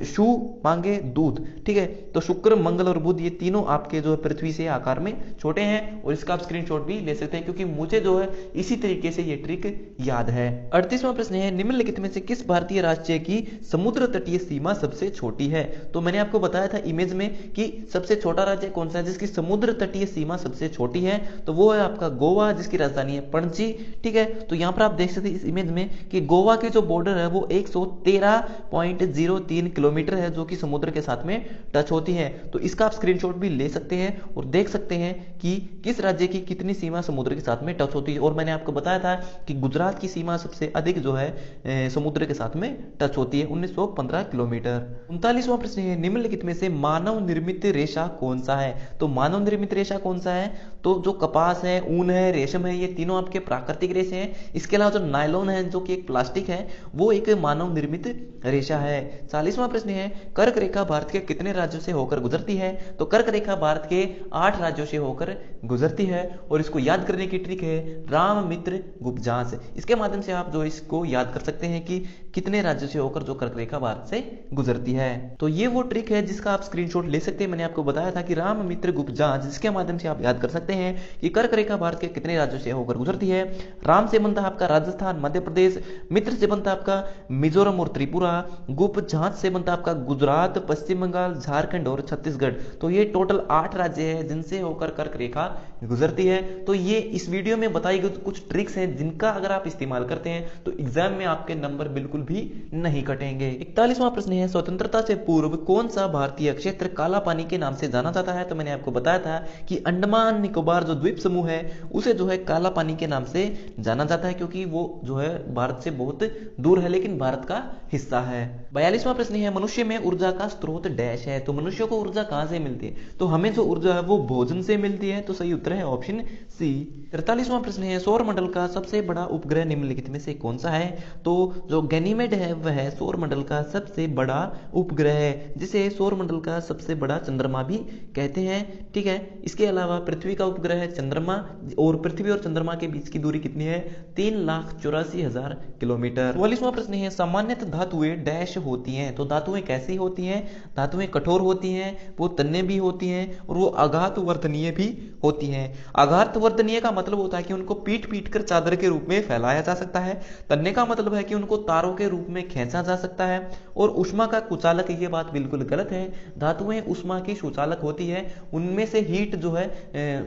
शु मांगे दूध। ठीक है, तो शुक्र मंगल और बुध ये तीनों आपके जो है पृथ्वी से आकार में छोटे हैं, और इसका आप स्क्रीनशॉट भी ले सकते हैं, क्योंकि मुझे जो है इसी तरीके से ये ट्रिक याद है। 38वां प्रश्न है, निम्नलिखित में से किस भारतीय राज्य की समुद्र तटीय सीमा सबसे छोटी है? तो मैंने आपको बताया था इमेज में कि सबसे छोटा राज्य कौन सा है जिसकी समुद्र तटीय सीमा सबसे छोटी है, तो वो है आपका गोवा, जिसकी राजधानी है पणजी। ठीक है, तो यहां पर आप देख सकते हैं इस इमेज में कि गोवा की जो बॉर्डर है वो 113.03 किलोमीटर है, जो कि समुद्र के साथ में टच होती है। तो इसका आप स्क्रीनशॉट भी ले सकते हैं और देख सकते हैं कि किस राज्य की कितनी सीमा समुद्र के साथ में टच होती है। और मैंने आपको बताया था कि गुजरात की सीमा सबसे अधिक जो है समुद्र के साथ में टच होती है, 1915 किलोमीटर। 39वां प्रश्न है, निम्नलिखित में से मानव निर्मित रेशा कौन सा है? तो मानव निर्मित रेशा कौन सा है? तो जो कपास है, ऊन है, रेशम है, ये तीनों आपके प्राकृतिक रेशे हैं। इसके अलावा जो नायलॉन है, जो कि एक प्लास्टिक है, वो एक मानव निर्मित रेशा है। 40वां प्रश्न है, कर्क रेखा भारत के कितने राज्यों से होकर गुजरती है? तो कर्क रेखा भारत के 8 राज्यों से होकर गुजरती है, और इसको याद करने की ट्रिक है राम मित्र गुप्तजांच। इसके माध्यम से आप जो इसको याद कर सकते हैं कि कितने राज्यों से होकर जो कर्क रेखा भारत से गुजरती है। तो ये वो ट्रिक है जिसका आप स्क्रीनशॉट ले सकते हैं। मैंने आपको बताया था कि राम मित्र गुप्तजांच, जिसके माध्यम से आप याद कर सकते हैं कि कर्क रेखा भारत के कितने राज्यों से होकर गुजरती है। राम से बनता है आपका राजस्थान, मध्य प्रदेश, मित्र से बनता है आपका मिजोरम और त्रिपुरा, गुप्तजांच से बनता है आपका गुजरात, पश्चिम बंगाल, झारखंड और छत्तीसगढ़। तो ये टोटल 8 राज्य है जिनसे होकर कर्क रेखा गुजरती है। तो ये इस वीडियो में बताई गई कुछ ट्रिक्स हैं जिनका अगर आप इस्तेमाल करते हैं तो एग्जाम में आपके नंबर बिल्कुल भी नहीं कटेंगे। 41वां प्रश्न है, स्वतंत्रता से पूर्व कौन सा भारतीय क्षेत्र काला पानी के नाम से जाना जाता है? तो मैंने आपको बताया था कि अंडमान निकोबार जो द्वीप समूह है उसे जो है काला पानी के नाम से जाना जाता है, क्योंकि वो जो है भारत से बहुत दूर है लेकिन भारत का हिस्सा है। 42वां प्रश्न है, मनुष्य में ऊर्जा का स्रोत डैश है? तो मनुष्य को ऊर्जा कहां से मिलती है? तो हमें जो ऊर्जा है वो भोजन से मिलती है, तो सही उत्तर है ऑप्शन सी। 43वां प्रश्न है, सौर मंडल का सबसे बड़ा उपग्रह निम्नलिखित में से कौन सा है? तो जो गैनीमेड है वह सौर मंडल का सबसे बड़ा उपग्रह है, जिसे सौर मंडल का सबसे बड़ा चंद्रमा भी कहते हैं। ठीक है, इसके अलावा पृथ्वी का उपग्रह है चंद्रमा, और पृथ्वी और चंद्रमा के बीच की दूरी कितनी है? 3,84,000 किलोमीटर। 44वां प्रश्न है, सामान्यतः धातुएं डैश होती हैं? तो धातुएं कैसी होती हैं? धातुएं कठोर होती हैं, वो तन्य भी होती हैं, और वो आघात वर्धनीय भी होती हैं। आघात वर्धनीय का मतलब होता है कि उनको पीट पीट कर चादर के रूप में फैलाया जा सकता है। तन्य का मतलब है कि उनको तारों के रूप में खींचा जा सकता है। और ऊष्मा का कुचालक, ये बात बिल्कुल गलत है। धातुएं ऊष्मा की सुचालक होती है, उनमें से हीट जो है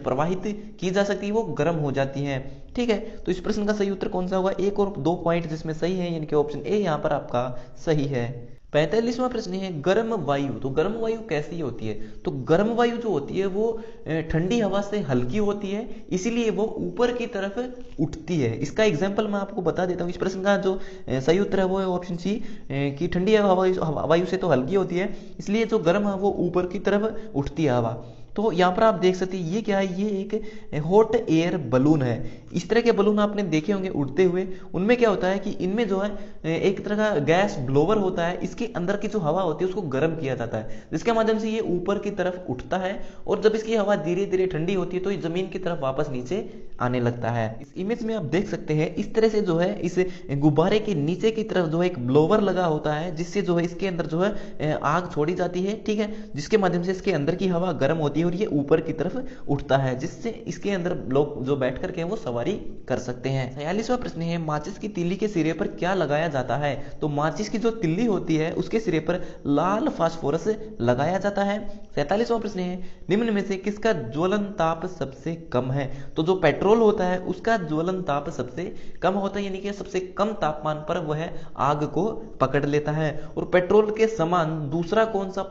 प्रवाहित की जा सकती है, वो गर्म हो जाती है। ठीक है, तो इस प्रश्न का सही उत्तर कौन सा होगा? 1 और 2 पॉइंट जिसमें सही है, यानी कि ऑप्शन ए यहाँ पर आपका सही है। 45वां प्रश्न है, गर्म वायु। तो गर्म वायु कैसी होती है? तो गर्म वायु जो होती है वो ठंडी हवा से हल्की होती है, इसीलिए वो ऊपर की तरफ उठती है। इसका एग्जांपल मैं आपको बता देता हूँ। इस प्रश्न का जो सही उत्तर है वो है ऑप्शन सी, कि ठंडी वायु से तो हल्की होती है, इसलिए जो गर्म है वो ऊपर की तरफ उठती है हवा। तो यहाँ पर आप देख सकते हैं ये क्या है? ये एक हॉट एयर बलून है। इस तरह के बलून आपने देखे होंगे उड़ते हुए। उनमें क्या होता है कि इनमें जो है एक तरह का गैस ब्लोवर होता है, इसके अंदर की जो हवा होती है उसको गर्म किया जाता है, जिसके माध्यम से ये ऊपर की तरफ उठता है और जब इसकी हवा धीरे धीरे ठंडी होती है तो ये जमीन की तरफ वापस नीचे आने लगता है। इस इमेज में आप देख सकते हैं इस तरह से जो है इस गुब्बारे के नीचे की तरफ जो है एक ब्लोवर लगा होता है, जिससे जो है इसके अंदर जो है आग छोड़ी जाती है, ठीक है, जिसके माध्यम से इसके अंदर की हवा गर्म होती है और ये ऊपर की तरफ उठता है, जिससे इसके अंदर लोग जो बैठ करके वो सवारी कर सकते हैं। 46वां प्रश्न है, माचिस की तीली के सिरे पर क्या लगाया जाता है? तो माचिस की जो तिल्ली होती है उसके सिरे पर लाल फास्फोरस लगाया जाता है। 47वां प्रश्न है, निम्न में से किसका ज्वलन ताप सबसे कम है? तो जो पेट्रोल होता है उसका ज्वलन ताप सबसे कम होता है, यानी कि सबसे कम तापमान पर वह आग को पकड़ लेता है। और पेट्रोल के समान दूसरा कौन सा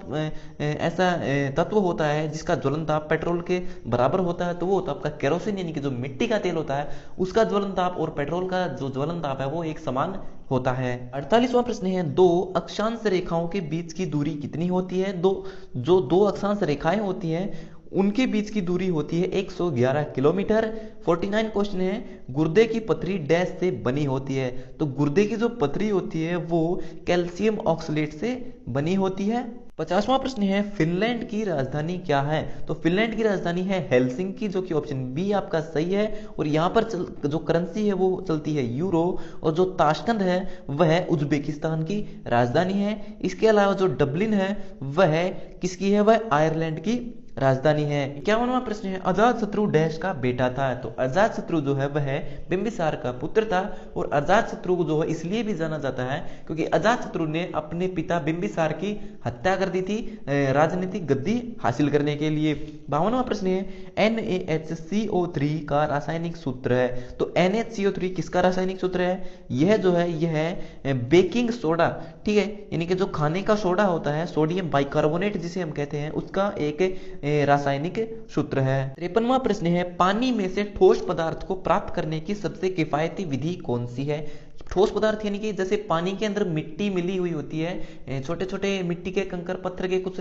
ऐसा तत्व होता है जिसका ज्वलन ताप पेट्रोल के बराबर होता है? तो वो होता है आपका केरोसिन, यानी कि जो मिट्टी का तेल होता है उसका ज्वलन ताप और पेट्रोल का जो ज्वलन ताप है वो एक समान होता है। 48वां प्रश्न है, दो अक्षांश रेखाओं के बीच की दूरी कितनी होती है? दो अक्षांश रेखाएं होती हैं उनके बीच की दूरी होती है 111 किलोमीटर। 49 क्वेश्चन है, गुर्दे की पथरी डैश से बनी होती है? तो गुर्दे की जो पथरी होती है वो कैल्शियम ऑक्सलेट से बनी होती है। 50वां प्रश्न है, फिनलैंड की राजधानी क्या है? तो फिनलैंड की राजधानी है हेलसिंकी, जो कि ऑप्शन बी आपका सही है। और यहाँ पर जो करेंसी है वो चलती है यूरो, और जो ताशकंद है वह उज्बेकिस्तान की राजधानी है। इसके अलावा जो डबलिन है वह किसकी है? वह आयरलैंड की राजधानी है। 51वां प्रश्न है, अजातशत्रु डैश का बेटा था? तो अजातशत्रु जो है वह बिंबिसार का पुत्र था। और अजातशत्रु को जो है इसलिए भी जाना जाता है क्योंकि अजातशत्रु ने अपने पिता बिंबिसार की हत्या कर दी थी राजनीतिक गद्दी हासिल करने के लिए। 52वां प्रश्न है, NaHCO3 का रासायनिक सूत्र है? तो NaHCO3 किसका रासायनिक सूत्र है? यह जो है यह है बेकिंग सोडा, ठीक है, यानी कि जो खाने का सोडा होता है, सोडियम बाइकार्बोनेट जिसे हम कहते हैं, उसका एक रासायनिक सूत्र है। 53वां प्रश्न है, पानी में से ठोस पदार्थ को प्राप्त करने की सबसे किफायती विधि कौन सी है? ठोस पदार्थ यानी कि जैसे पानी के अंदर मिट्टी मिली हुई होती है, छोटे छोटे मिट्टी के कंकर पत्थर के कुछ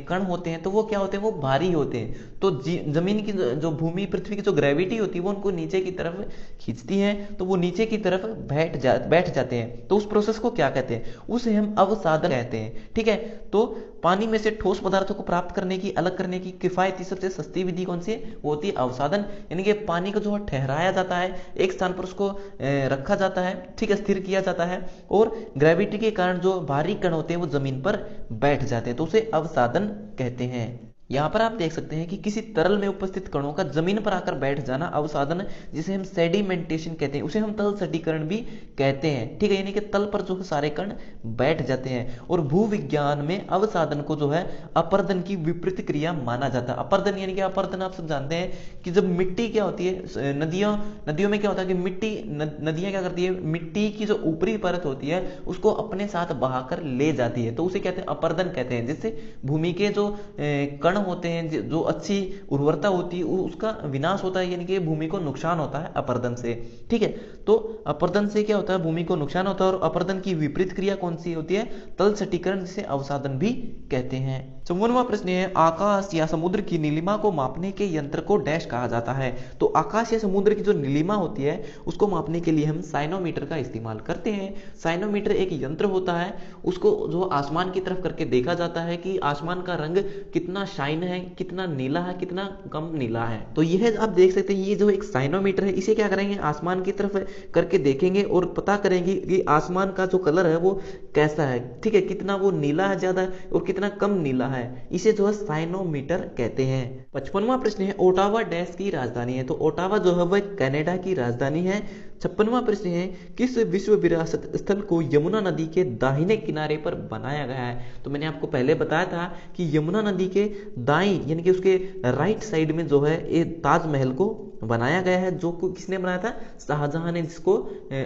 कण होते हैं, तो वो क्या होते हैं? वो भारी होते हैं। तो जमीन की जो भूमि पृथ्वी की जो ग्रेविटी होती है वो उनको नीचे की तरफ खींचती है, तो वो नीचे की तरफ बैठ जाते हैं। तो उस प्रोसेस को क्या कहते हैं? उसे हम अवसादन कहते हैं, ठीक है। तो पानी में से ठोस पदार्थों को प्राप्त करने की, अलग करने की किफायती सबसे सस्ती विधि कौन सी है? वो होती है अवसादन, यानी कि पानी को जो ठहराया जाता है, एक स्थान पर उसको रखा जाता है, ठीक है, स्थिर किया जाता है, और ग्रेविटी के कारण जो भारी कण होते हैं वो जमीन पर बैठ जाते हैं, तो उसे अवसादन कहते हैं। यहाँ पर आप देख सकते हैं कि किसी तरल में उपस्थित कणों का जमीन पर आकर बैठ जाना अवसादन, जिसे हम सेडिमेंटेशन कहते हैं, उसे हम तल सटीकरण भी कहते हैं, ठीक है, यानी कि तल पर जो सारे कण बैठ जाते हैं। और भूविज्ञान में अवसादन को जो है अपरदन की विपरीत क्रिया माना जाता है। अपरदन यानी कि अपरदन आप सब जानते हैं कि जब मिट्टी क्या होती है, नदियों में क्या होता है कि नदियां क्या करती है, मिट्टी की जो ऊपरी परत होती है उसको अपने साथ बहाकर ले जाती है, तो उसे कहते हैं अपरदन कहते हैं, जिससे भूमि के जो कण होते हैं, जो अच्छी उर्वरता होती है, उसका विनाश होता है, यानी कि भूमि को नुकसान होता है अपरदन से, ठीक है। तो अपरदन से क्या होता है? भूमि को नुकसान होता है। और अपरदन की विपरीत क्रिया कौन सी होती है? तल सटीकरण, जिसे अवसादन भी कहते हैं। 54वां प्रश्न है, आकाश या समुद्र की नीलिमा को मापने के यंत्र को डैश कहा जाता है? तो आकाश या समुद्र की जो नीलिमा होती है उसको मापने के लिए हम साइनोमीटर का इस्तेमाल करते हैं। साइनोमीटर एक यंत्र होता है, उसको जो आसमान की तरफ करके देखा जाता है कि आसमान का रंग कितना शाइन है, कितना नीला है, कितना कम नीला है। तो यह आप देख सकते हैं, ये जो एक साइनोमीटर है, इसे क्या करेंगे? आसमान की तरफ करके देखेंगे और पता करेंगे कि आसमान का जो कलर है वो कैसा है, ठीक है, कितना वो नीला है ज्यादा और कितना कम नीला है, इसे जो है साइनोमीटर कहते हैं। 55वां प्रश्न है, ओटावा डैश की राजधानी है? तो ओटावा जो है वह कनाडा की राजधानी है। 56वां प्रश्न है, किस विश्व विरासत स्थल को यमुना नदी के दाहिने किनारे पर बनाया गया है? तो मैंने आपको पहले बताया था कि यमुना नदी के दाईं यानी कि उसके राइट साइड में जो है ये ताजमहल को बनाया गया है, जो किसने बनाया था? शाहजहां ने, जिसको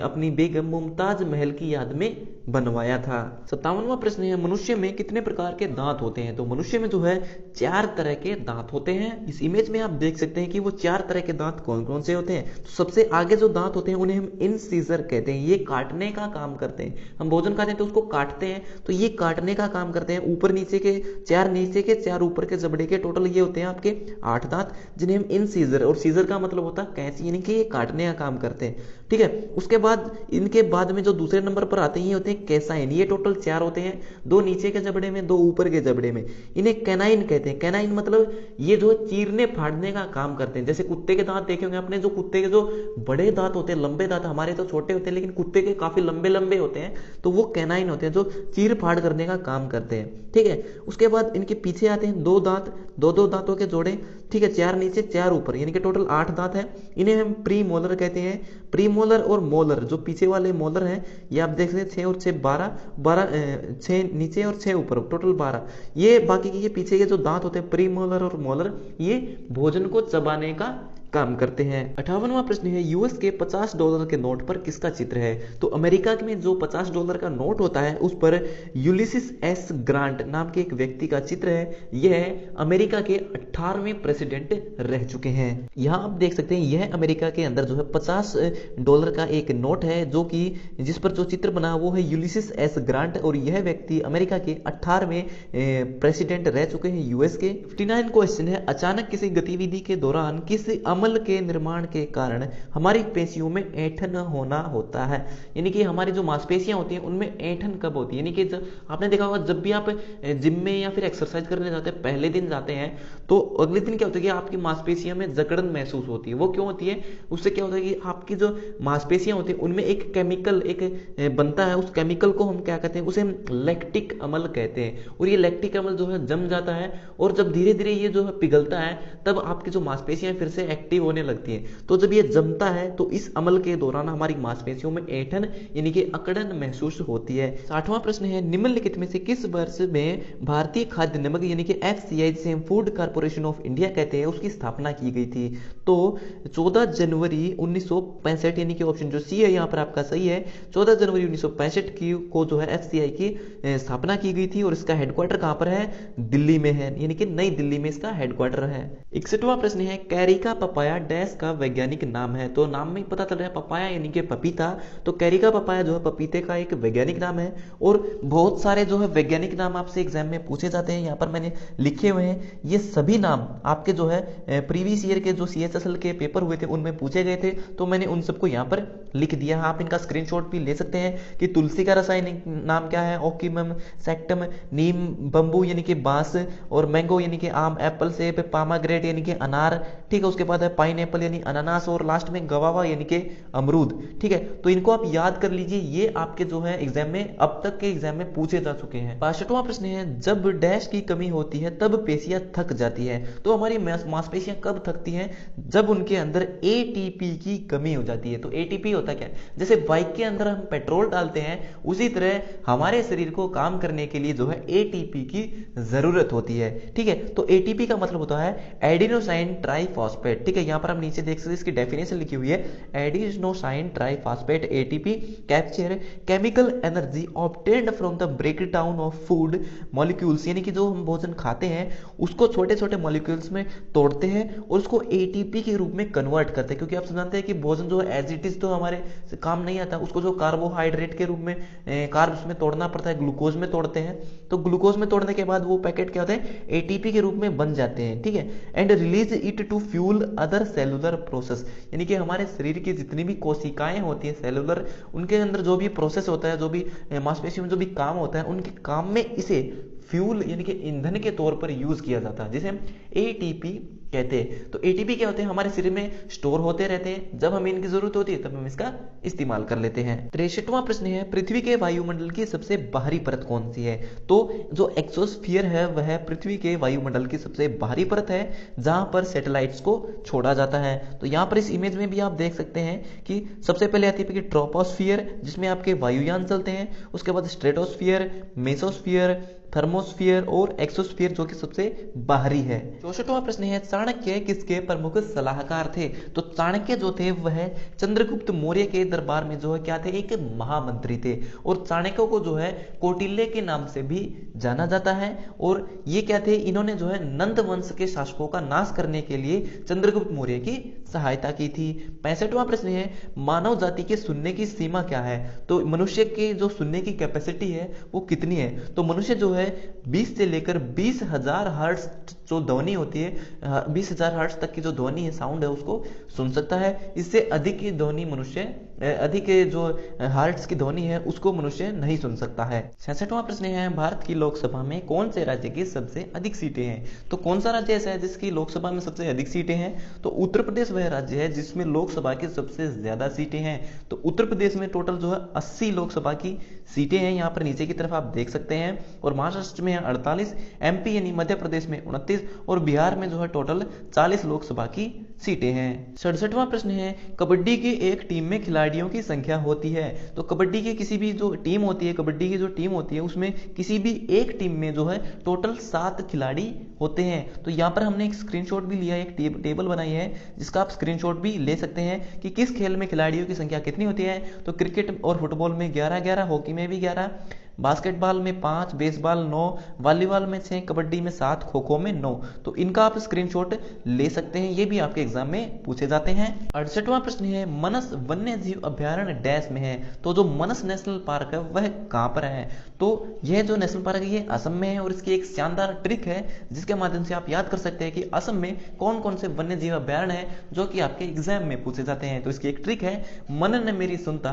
अपनी बेगम मुमताज महल की याद में बनवाया था। 57वां प्रश्न है, मनुष्य में कितने प्रकार के दांत होते हैं? तो मनुष्य में जो है 4 तरह के दांत होते हैं। इस इमेज में आप देख सकते हैं कि वो 4 तरह के दांत कौन कौन से होते हैं। तो सबसे आगे जो दांत होते हैं उन्हें हम इंसीजर कहते हैं। ये काटने का काम करते हैं। हम भोजन खाते हैं तो उसको काटते हैं, तो ये काटने का काम करते हैं। ऊपर नीचे के 4 ऊपर के जबड़े के टोटल ये होते हैं आपके 8 दांत, जिन्हें हम इंसीजर, और सीजर का मतलब होता है कैंची, यानी कि ये काटने का काम करते हैं। ठीक है, उसके बाद इनके बाद में जो दूसरे नंबर पर आते हैं ये होते हैं कैसाइन। ये टोटल 4 होते हैं, 2 नीचे के जबड़े में, 2 ऊपर के जबड़े में। इन्हें कैनाइन कहते हैं। कैनाइन मतलब ये जो चीरने फाड़ने का काम करते हैं। जैसे कुत्ते के दांत देखे होंगे आपने, जो कुत्ते के जो बड़े दांत होते हैं, लंबे दांत, हमारे तो छोटे होते हैं लेकिन कुत्ते के काफी लंबे लंबे होते हैं, तो वो कैनाइन होते हैं जो चीर फाड़ करने का काम करते हैं। ठीक है, उसके बाद इनके पीछे आते हैं 2 दांत, 2 दांतों के जोड़े। ठीक है, 4 नीचे 4 ऊपर, यानी कि टोटल 8 दांत है। इन्हें हम प्री मोलर कहते हैं। प्री मोलर और मोलर, जो पीछे वाले मोलर हैं, ये आप देख सकते हैं 6 और 6 12 6 नीचे और 6 ऊपर, टोटल 12। ये बाकी के पीछे के जो दांत होते हैं प्री मोलर और मोलर, ये भोजन को चबाने का काम करते हैं। 58वां प्रश्न है, यूएस के $50 के नोट पर किसका चित्र है? तो अमेरिका में जो $50 का नोट होता है उस पर यूलिसिस एस ग्रांट नाम के एक व्यक्ति का चित्र है। यह अमेरिका के 18वें प्रेसिडेंट रह चुके हैं। यहाँ आप देख सकते हैं, यह अमेरिका के अंदर जो है $50 का एक नोट है, जो कि जिस पर जो चित्र बना वो है यूलिसिस एस ग्रांट, और यह व्यक्ति अमेरिका के 18वें प्रेसिडेंट रह चुके हैं यूएस के। 59 क्वेश्चन है, अचानक किसी गतिविधि के दौरान किस अमल के निर्माण के कारण हमारी पेशियों में ऐंठन होना होता है? यानी कि हमारी जो मांसपेशियां होती हैं उनमें ऐंठन कब होती है? यानी कि आपने देखा होगा जब भी आप जिम में या फिर एक्सरसाइज करने जाते हैं, पहले दिन जाते हैं तो अगले दिन क्या होता है कि आपकी मांसपेशियों में जकड़न महसूस होती है। वो क्यों होती है? उससे क्या होता है कि आपकी जो मांसपेशियां होती हैं उनमें एक केमिकल बनता है। उस केमिकल को हम क्या कहते हैं? उसे हम लैक्टिक अम्ल कहते हैं। और ये लैक्टिक अम्ल जो है जम जाता है, और जब धीरे धीरे ये जो है पिघलता है, तब आपकी जो मांसपेशियां फिर से एक्टिव होने लगती है। तो जब ये जमता है तो इस अमल के दौरान हमारी मांसपेशियों में ऐंठन यानी कि अकड़न महसूस होती है। 60वां प्रश्न है, निम्नलिखित में से किस वर्ष में भारतीय खाद्य निगम यानी कि FCI, जिसे हम फूड कॉर्पोरेशन ऑफ इंडिया कहते हैं, उसकी स्थापना की गई थी? तो 14 जनवरी 1965, यानी कि ऑप्शन जो सी है यहाँ पर आपका सही है। 14 जनवरी 1965 को जो है FCI की स्थापना की गई थी, और इसका हेडक्वार्टर कहां पर है? दिल्ली में है, यानी कि नई दिल्ली में इसका हेडक्वार्टर है। 61वां प्रश्न है, कैरिका पपाया डैश का वैज्ञानिक नाम है? तो नाम में पता चल रहा है पपाया यानी कि पपीता, तो कैरिका पपाया जो है पपीते का एक वैज्ञानिक नाम है। और बहुत सारे जो है वैज्ञानिक नाम आपसे एग्जाम में पूछे जाते हैं, यहाँ पर मैंने लिखे हुए हैं। ये सभी नाम आपके जो है प्रीवियस ईयर के जो CHSL के पेपर हुए थे उनमें पूछे गए थे, तो मैंने उन सबको यहाँ पर लिख दिया। आप इनका स्क्रीनशॉट भी ले सकते हैं कि तुलसी का रासायनिक नाम क्या है? ओकिमम सेक्टम। नीम बंबू यानी कि बांस, और मैंगो यानी कि आम, एप्पल सेब, पामाग्रेट यानी कि अनार, ठीक है। उसके बाद है पाइन एप्पल यानी अनानास, और लास्ट में गवावा यानी कि अमरूद, ठीक है। तो इनको आप याद कर लीजिए, ये आपके जो है एग्जाम में अब तक के एग्जाम में पूछे जा चुके हैं। 62वां प्रश्न है, जब डैश की कमी होती है तब पेशियां थक जाती है? तो हमारी मांसपेशियां कब थकती हैं? जब उनके अंदर ATP की कमी हो जाती है। तो ATP होता क्या है? जैसे बाइक के अंदर हम पेट्रोल डालते हैं, उसी तरह हमारे शरीर को काम करने के लिए जो है ATP की जरूरत होती है, ठीक है। तो ATP का मतलब होता है एडिनोसाइन ट्राइफॉस्फेट, ठीक है। यहां पर हम नीचे देख सकते हैं, इसकी डेफिनेशन लिखी हुई है, adenosine triphosphate ATP capture chemical energy obtained from the breakdown of food molecules, यानी कि जो हम भोजन खाते हैं उसको छोटे छोटे मॉलिक्यूल्स में तोड़ते हैं और उसको ATP के रूप में कन्वर्ट करते हैं। क्योंकि आप जानते हैं कि भोजन जो है एज इट इज तो हमारे काम नहीं आता, उसको जो कार्बोहाइड्रेट के रूप में कार्ब्स में तोड़ना पड़ता है, ग्लूकोज में तोड़ते हैं। तो ग्लूकोज में तोड़ने के बाद वो पैकेट क्या होते हैं? ATP के रूप में बन जाते हैं, ठीक है। And release it to fuel other cellular process, यानी कि हमारे शरीर की जितनी भी कोशिकाएं होती है सेलुलर, उनके अंदर जो भी प्रोसेस होता है, जो भी मांसपेशियों में जो भी काम होता है, उनके काम में इसे फ्यूल यानी कि ईंधन के तौर पर यूज किया जाता है, जिसे हम ATP कहते हैं। तो ATP क्या होते हैं? हमारे शरीर में स्टोर होते रहते हैं, जब हमें इनकी जरूरत होती है तब हम इसका इस्तेमाल कर लेते हैं। 63वां प्रश्न है, पृथ्वी के वायुमंडल की सबसे बाहरी परत कौन सी है? तो जो एक्सोस्फीयर है वह पृथ्वी के वायुमंडल की सबसे बाहरी परत है, जहां पर सैटेलाइट्स को छोड़ा जाता है। तो यहाँ पर इस इमेज में भी आप देख सकते हैं कि सबसे पहले आती है ट्रोपोस्फियर, जिसमें आपके वायुयान चलते हैं। उसके बाद स्ट्रेटोस्फियर, मेसोस्फियर, थर्मोस्फीयर और एक्सोस्फीयर जो कि सबसे बाहरी है। 64वां प्रश्न है चाणक्य किसके प्रमुख सलाहकार थे? तो चाणक्य जो थे वह चंद्रगुप्त मौर्य के दरबार में जो है क्या थे, एक महामंत्री थे। और चाणक्य को जो है कौटिल्य के नाम से भी जाना जाता है। और ये क्या थे, इन्होंने जो है नंद वंश के शासकों का नाश करने के लिए चंद्रगुप्त मौर्य की सहायता की थी। 65वां प्रश्न है मानव जाति के सुनने की सीमा क्या है? तो मनुष्य की जो सुनने की कैपेसिटी है वो कितनी है? तो मनुष्य जो है 20 से लेकर 20,000 हर्ट्ज जो ध्वनि होती है, 20,000 हर्ट्ज तक की जो ध्वनि है, साउंड है, उसको सुन सकता है। इससे अधिक की ध्वनि मनुष्य, अधिक जो हर्ट्ज की ध्वनि है उसको मनुष्य नहीं सुन सकता है। 66वां प्रश्न है भारत की लोकसभा में कौन से राज्य की सबसे अधिक सीटें हैं? तो कौन सा राज्य ऐसा है जिसकी लोकसभा में सबसे अधिक सीटें हैं? तो उत्तर प्रदेश वह राज्य है जिसमें लोकसभा की सबसे ज्यादा सीटें हैं। तो उत्तर प्रदेश में टोटल जो है 80 लोकसभा की सीटें हैं, यहाँ पर नीचे की तरफ आप देख सकते हैं। और महाराष्ट्र में 48, एमपी यानी मध्य प्रदेश में 29 और बिहार में जो है टोटल 40 लोकसभा की सीटें हैं। 67वां प्रश्न है कबड्डी की एक टीम में खिलाड़ियों की संख्या होती है? तो कबड्डी की किसी भी जो टीम होती है, कबड्डी की जो टीम होती है उसमें किसी भी एक टीम में जो है टोटल 7 खिलाड़ी होते हैं। तो यहाँ पर हमने एक स्क्रीनशॉट भी लिया है, एक टेबल बनाई है जिसका आप स्क्रीनशॉट भी ले सकते हैं कि किस खेल में खिलाड़ियों की संख्या कितनी होती है। तो क्रिकेट और फुटबॉल में 11-11, हॉकी में भी 11, बास्केटबॉल में 5, बेसबॉल 9, वॉलीबॉल में 6, कबड्डी में 7, खो खो में 9। तो इनका आप स्क्रीनशॉट ले सकते हैं, ये भी आपके एग्जाम में पूछे जाते हैं। 68वां प्रश्न है मनस वन्य जीव अभ्यारण्य डैश में है? तो जो मनस नेशनल पार्क है वह कहां पर है? तो यह जो नेशनल पार्क है ये असम में है। और इसकी एक शानदार ट्रिक है जिसके माध्यम से आप याद कर सकते हैं कि असम में कौन कौन से वन्य जीव अभ्यारण्य है जो कि आपके एग्जाम में पूछे जाते हैं। तो इसकी एक ट्रिक है मन ने मेरी सुनता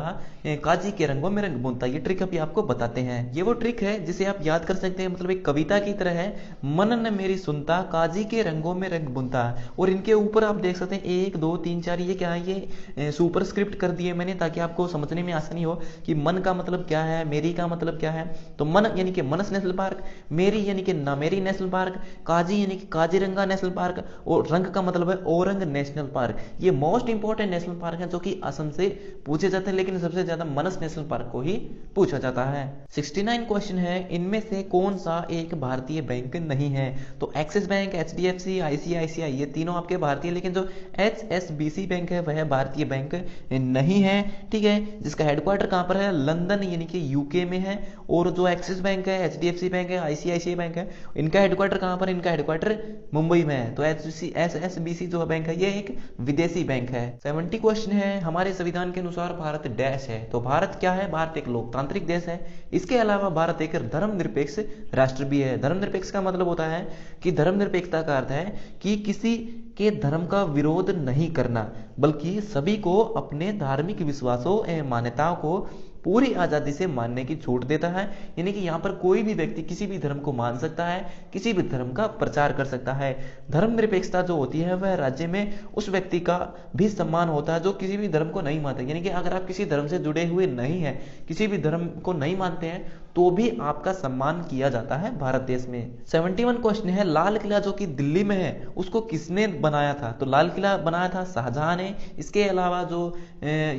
काजी के रंगों में रंग बुनता। ये ट्रिक अभी आपको बताते हैं। ये वो ट्रिक है जिसे आप याद कर सकते हैं, मतलब एक कविता की तरह है, मन ने मेरी सुनता काजी के रंगों में रंग बुनता। और इनके ऊपर आप देख सकते हैं 1, 2, 3, 4 ये क्या है, ये सुपर स्क्रिप्ट कर दिए मैंने ताकि आपको समझने में आसानी हो कि मन का मतलब क्या है, मेरी का मतलब क्या है। तो मन यानी कि मनस नेशनल पार्क, मेरी यानी कि नामेरी नेशनल पार्क, काजी यानी कि काजीरंगा नेशनल पार्क, और रंग का मतलब है ओरंग नेशनल पार्क। ये मोस्ट इंपॉर्टेंट नेशनल पार्क है जो कि असम से पूछे जाते हैं, लेकिन सबसे ज्यादा मनस नेशनल पार्क को ही पूछा जाता है। 69 क्वेश्चन है इनमें से कौन सा एक भारतीय बैंक नहीं है? तो एक्सिस बैंक, एचडीएफसी, आईसीआईसीआई ये तीनों आपके भारतीय, लेकिन जो एचएसबीसी बैंक है वह भारतीय बैंक नहीं है। ठीक है, जिसका हेडक्वार्टर कहां पर है? लंदन यानी कि यूके में है। और जो एक्सिस बैंक है, एचडीएफसी बैंक है, आईसीआईसीआई बैंक है, इनका हेडक्वार्टर कहां पर? इनका हेडक्वार्टर मुंबई में है। तो एचएसबीसी जो बैंक है ये एक विदेशी बैंक है। 70 क्वेश्चन है हमारे संविधान के अनुसार भारत डैश है? तो भारत क्या है? भारत एक लोकतांत्रिक देश है। इसके अलावा भारत एक धर्मनिरपेक्ष राष्ट्र भी है। धर्मनिरपेक्ष का मतलब होता है कि धर्मनिरपेक्षता का अर्थ है कि किसी के धर्म का विरोध नहीं करना, बल्कि सभी को अपने धार्मिक विश्वासों एवं मान्यताओं को पूरी आजादी से मानने की छूट देता है। यानी कि यहाँ पर कोई भी व्यक्ति किसी भी धर्म को मान सकता है, किसी भी धर्म का प्रचार कर सकता है। धर्मनिरपेक्षता जो होती है वह राज्य में उस व्यक्ति का भी सम्मान होता है जो किसी भी धर्म को नहीं मानता। यानी कि अगर आप किसी धर्म से जुड़े हुए नहीं है, किसी भी धर्म को नहीं मानते हैं, तो भी आपका सम्मान किया जाता है भारत देश में। 71 क्वेश्चन है लाल किला जो कि दिल्ली में है उसको किसने बनाया था? तो लाल किला बनाया था शाहजहां ने। इसके अलावा जो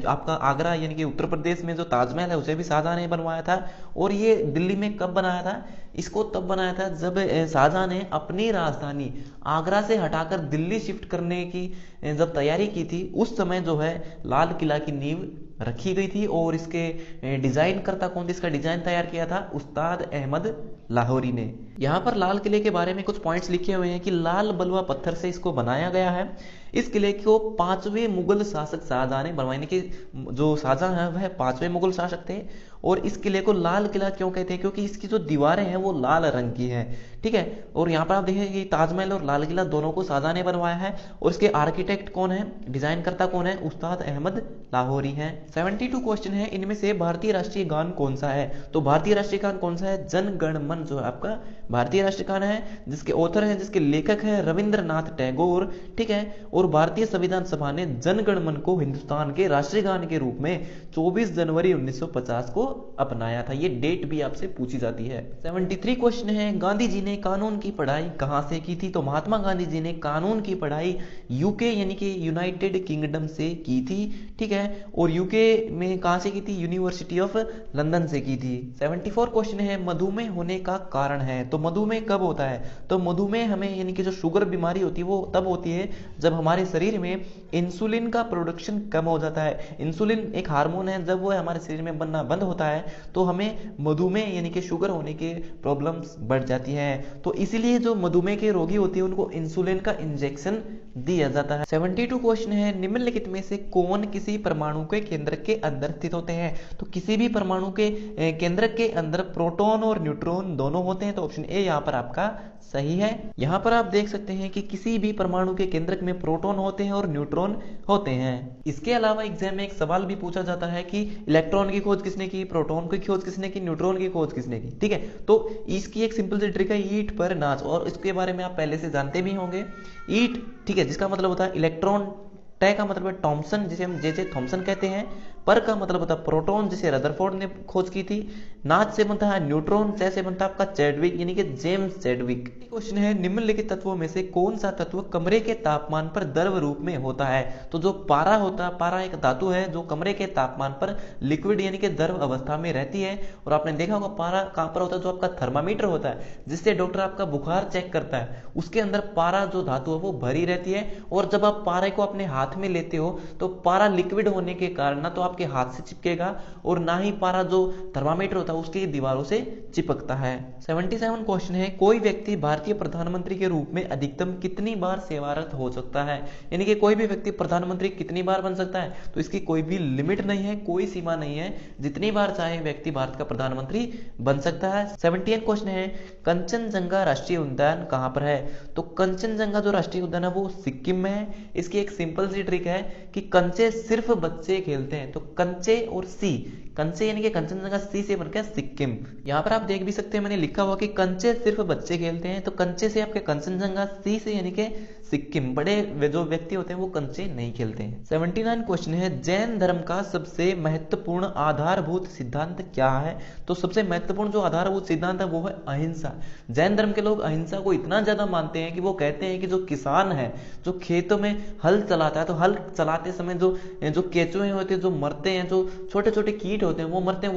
आपका आगरा यानी कि उत्तर प्रदेश में जो ताजमहल है उसे भी शाहजहां ने बनवाया था। और ये दिल्ली में कब बनाया था? इसको तब बनाया था जब शाहजहां ने अपनी राजधानी आगरा से हटाकर दिल्ली शिफ्ट करने की जब तैयारी की थी, उस समय जो है लाल किला की नींव रखी गई थी। और इसके डिजाइन करता कौन थे? इसका डिजाइन तैयार किया था उस्ताद अहमद लाहौरी ने। यहाँ पर लाल किले के बारे में कुछ पॉइंट्स लिखे हुए हैं कि लाल बलुआ पत्थर से इसको बनाया गया है। इस किले को 5वें मुगल शासक शाहजहां ने बनवाने की, जो शाहजहां है वह 5वें मुगल शासक थे। और इस किले को लाल किला क्यों कहते हैं? क्योंकि इसकी जो दीवारें हैं वो लाल रंग की हैं। ठीक है, और यहाँ पर आप देखिए कि ताजमहल और लाल किला दोनों को शाहजहां ने बनवाया है। और इसके आर्किटेक्ट कौन है, डिजाइन करता कौन है? उस्ताद अहमद लाहौरी हैं। 72 क्वेश्चन है इनमें से भारतीय राष्ट्रीय गान कौन सा है? तो भारतीय राष्ट्रीय गान कौन सा है? जन गण मन जो है आपका भारतीय राष्ट्रगान है जिसके ऑथर है, जिसके लेखक है रविंद्रनाथ टैगोर, ठीक है। और भारतीय संविधान सभा ने जन गण मन को हिंदुस्तान के राष्ट्रीय गान के रूप में 24 जनवरी 1950 को अपनाया था। ये डेट भी आपसे पूछी जाती है। 73 क्वेश्चन है, गांधी जी ने कानून की पढ़ाई कहां से की थी? तो महात्मा गांधी जी ने कानून की पढ़ाई यूके यानी कि यूनाइटेड किंगडम से की थी, ठीक है। और यूके में कहां से की थी? यूनिवर्सिटी ऑफ लंदन से की थी। 74 क्वेश्चन है, मधुमेह होने का कारण है? तो मधुमेह कब होता है? तो मधुमेह हमें यानी कि जो शुगर बीमारी होती है वो तब होती है जब हमारे शरीर में इंसुलिन का प्रोडक्शन कम हो जाता है। इंसुलिन एक हार्मोन है, जब वो हमारे शरीर में बनना बंद होता है तो हमें मधुमेह यानी कि शुगर होने के प्रॉब्लम्स बढ़ जाती हैं। तो इसीलिए जो मधुमेह के रोगी होते हैं उनको इंसुलिन का इंजेक्शन दिया जाता है। 72 क्वेश्चन है, निम्नलिखित में से कौन किसी परमाणु के केंद्रक के अंदर स्थित होते हैं? तो किसी भी परमाणु के केंद्रक के अंदर प्रोटॉन और न्यूट्रॉन दोनों होते हैं। तो ऑप्शन ए यहाँ पर आपका सही है। यहाँ पर आप देख सकते हैं कि किसी भी परमाणु के केंद्रक में प्रोटॉन होते हैं और न्यूट्रॉन होते हैं। इसके अलावा एग्जाम में एक सवाल भी पूछा जाता है कि इलेक्ट्रॉन की खोज किसने की, प्रोटॉन की खोज किसने की, न्यूट्रॉन की खोज किसने की, ठीक है। तो इसकी एक सिंपल सी ट्रिक है, ईंट पर नाच, और इसके बारे में आप पहले से जानते भी होंगे। ईंट, ठीक है, जिसका मतलब होता है इलेक्ट्रॉन, टै का मतलब है टॉमसन जिसे हम जे थॉमसन कहते हैं, पर का मतलब होता है प्रोटॉन जिसे रदरफोर्ड ने खोज की थी, नाच से बनता है न्यूट्रॉन, से बनता है आपका चैडविक यानी कि जेम्स चैडविक। क्वेश्चन है, निम्नलिखित तत्वों में से कौन सा तत्व कमरे के तापमान पर द्रव रूप में होता है? तो जो पारा होता है, पारा एक धातु है जो कमरे के तापमान पर लिक्विड यानी कि द्रव अवस्था में रहती है। और आपने देखा होगा पारा कहां पर होता है? जो आपका थर्मामीटर होता है जिससे डॉक्टर आपका बुखार चेक करता है, उसके अंदर पारा जो धातु है वो भरी रहती है। और जब आप पारे को अपने हाथ में लेते हो तो पारा लिक्विड होने के कारण ना तो आपके हाथ से चिपकेगा और ना ही पारा जो थर्मामीटर होता है उसकी दीवारों से चिपकता है। 77 क्वेश्चन है, कोई व्यक्ति भारतीय प्रधानमंत्री के रूप में अधिकतम कितनी बार सेवारत हो सकता है? यानी कि कोई भी व्यक्ति प्रधानमंत्री कितनी बार बन सकता है? तो इसकी कोई भी लिमिट नहीं है, कोई सीमा नहीं है, जितनी बार चाहे व्यक्ति भारत का प्रधानमंत्री बन सकता है। 78 क्वेश्चन है, कंचनजंगा राष्ट्रीय उद्यान कहां पर है? तो कंचनजंगा जो राष्ट्रीय उद्यान है वो सिक्किम में है। इसकी एक सिंपल सी ट्रिक है कि कंचे सिर्फ बच्चे खेलते हैं, तो कंचे और सी, कंचे यानी कि कंचनजंगा सी से बनकर सिक्किम। यहाँ पर आप देख भी सकते हैं मैंने लिखा हुआ कि कंचे सिर्फ बच्चे खेलते हैं, तो कंचे से आपके कंचनजंगा, सी से यानी कि सिक्किम। बड़े जो व्यक्ति होते हैं वो कंचे नहीं खेलते हैं। 79 क्वेश्चन है, जैन धर्म का सबसे महत्वपूर्ण आधारभूत सिद्धांत क्या है? तो सबसे महत्वपूर्ण जो आधारभूत सिद्धांत है वो है अहिंसा। जैन धर्म के लोग अहिंसा को इतना ज्यादा मानते हैं कि वो कहते हैं कि जो किसान है जो खेतों में हल चलाता है, तो हल चलाते समय जो केंचुए होते हैं जो मरते हैं, जो छोटे छोटे कीट होते हैं वो मरते हैं,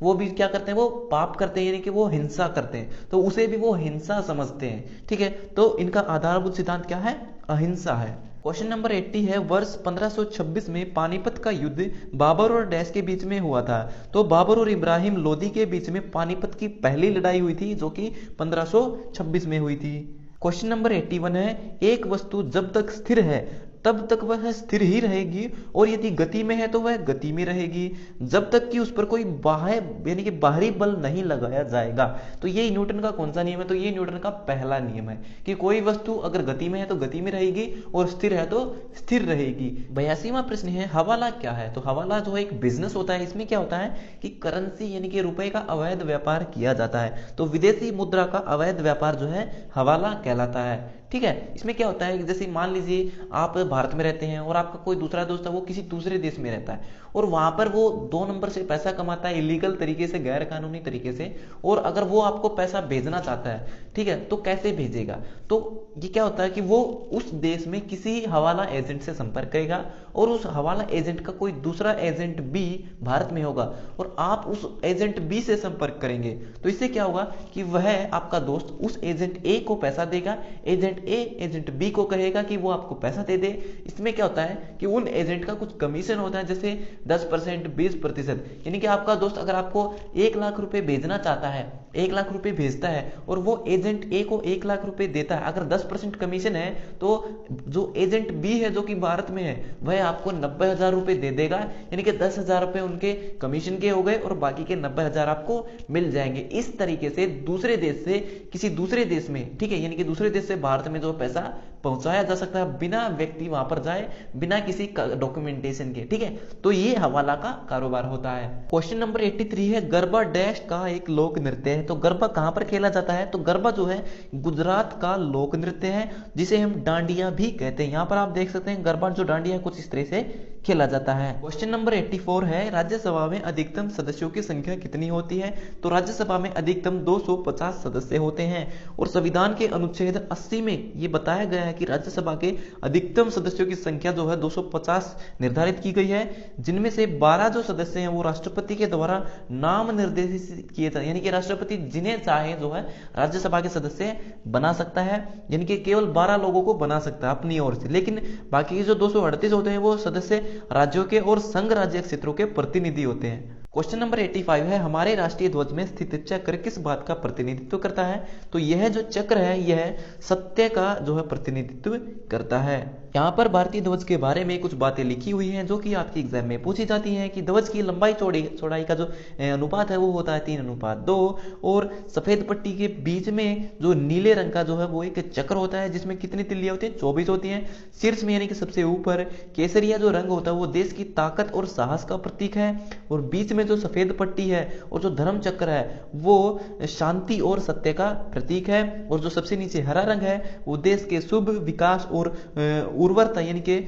वो भी क्या करते हैं? वो पाप करते हैं यानी कि वो हिंसा करते हैं, तो उसे भी वो हिंसा समझते हैं, ठीक है। तो इनका आधारभूत सिद्धांत क्या है? अहिंसा है। क्वेश्चन नंबर 80 है, वर्ष 1526 में पानीपत का युद्ध बाबर और डैश के बीच में हुआ था। तो बाबर और इब्राहिम लोदी के बीच में पानीपत की पहली लड़ाई हुई थी जो कि 1526 में हुई थी। क्वेश्चन नंबर 81 है, एक वस्तु जब तक स्थिर है तब तक वह स्थिर ही रहेगी और यदि गति में है तो वह गति में रहेगी जब तक कि उस पर कोई बाह्य यानी कि बाहरी बल नहीं लगाया जाएगा। तो ये न्यूटन का कौन सा नियम है? तो ये न्यूटन का पहला नियम है कि कोई वस्तु अगर गति में है तो गति में रहेगी और स्थिर है तो स्थिर रहेगी। 82वां प्रश्न है, हवाला क्या है? तो हवाला जो एक बिजनेस होता है, इसमें क्या होता है कि करेंसी यानी कि रुपए का अवैध व्यापार किया जाता है। तो विदेशी मुद्रा का अवैध व्यापार जो है हवाला कहलाता है, ठीक है। इसमें क्या होता है कि जैसे मान लीजिए आप भारत में रहते हैं और आपका कोई दूसरा दोस्त है वो किसी दूसरे देश में रहता है और वहां पर वो 2 नंबर से पैसा कमाता है इलीगल तरीके से, गैर कानूनी तरीके से, और अगर वो आपको पैसा भेजना चाहता है, ठीक है, तो कैसे भेजेगा? तो ये क्या होता है कि वो उस देश में किसी हवाला एजेंट से संपर्क करेगा और उस हवाला एजेंट का कोई दूसरा एजेंट बी भारत में होगा और आप उस एजेंट बी से संपर्क करेंगे। तो इससे क्या होगा कि वह आपका दोस्त उस एजेंट ए को पैसा देगा, एजेंट ए एजेंट बी को कहेगा कि वो आपको पैसा दे दे। इसमें क्या होता है कि उन एजेंट का कुछ कमीशन होता है, जैसे 10%, 20%। यानी कि आपका दोस्त अगर आपको 1 लाख रुपए भेजना चाहता है, 1 लाख रुपए भेजता है और वो एजेंट ए को 1 लाख रुपए देता है, अगर 10% कमीशन है तो जो एजेंट बी है जो कि भारत में है वह आपको 90,000 रुपए दे देगा। यानी कि 10,000 रुपए उनके कमीशन के हो गए और बाकी के 90,000 आपको मिल जाएंगे। इस तरीके से दूसरे देश से किसी दूसरे देश में, ठीक है, यानी कि दूसरे देश से भारत में जो पैसा पहुंचाया जा सकता है बिना व्यक्ति वहां पर जाए, बिना किसी डॉक्यूमेंटेशन के, ठीक है। तो ये हवाला का कारोबार होता है। क्वेश्चन नंबर 83 है, गरबा डैश का एक लोक नृत्य हैं। तो गरबा कहाँ पर खेला जाता है? तो गरबा जो है गुजरात का लोक नृत्य है, जिसे हम डांडिया भी कहते हैं। यहाँ पर आप देख सकते हैं गरबा जो डांडिया है कुछ इस तरह से खेला जाता है। क्वेश्चन नंबर 84 है, राज्यसभा में अधिकतम सदस्यों की संख्या कितनी होती है? तो राज्यसभा में अधिकतम 250 सदस्य होते हैं और संविधान के अनुच्छेद 80 में ये बताया गया है कि राज्यसभा के अधिकतम सदस्यों की संख्या जो है 250 निर्धारित की गई है, जिनमें से 12 जो सदस्य हैं वो राष्ट्रपति के द्वारा नाम निर्देशित किए जाते हैं, यानी कि राष्ट्रपति जिन्हें चाहे जो है राज्यसभा के सदस्य बना सकता है, यानी कि केवल 12 लोगों को बना सकता है अपनी ओर से। लेकिन बाकी के जो 238 होते हैं वो सदस्य राज्यों के और संघ राज्य क्षेत्रों के प्रतिनिधि होते हैं। क्वेश्चन नंबर 85 है, हमारे राष्ट्रीय ध्वज में स्थित चक्र किस बात का प्रतिनिधित्व करता है? तो यह जो चक्र है यह सत्य का जो है प्रतिनिधित्व करता है। यहाँ पर भारतीय ध्वज के बारे में कुछ बातें लिखी हुई हैं जो कि आपकी एग्जाम में पूछी जाती हैं कि ध्वज की लंबाई चौड़ाई का जो अनुपात है वो होता है 3:2 और सफेद पट्टी के बीच में जो नीले रंग का जो है वो एक चक्र होता है जिसमें कितनी तिल्लियां होती हैं? 24 होती हैं। शीर्ष में यानी कि सबसे ऊपर केसरिया जो रंग होता है वो देश की ताकत और साहस का प्रतीक है और बीच में जो सफेद पट्टी है और जो धर्म चक्र है वो शांति और सत्य का प्रतीक है और जो सबसे नीचे हरा रंग है वो देश के शुभ विकास और उर्वरता यानी कि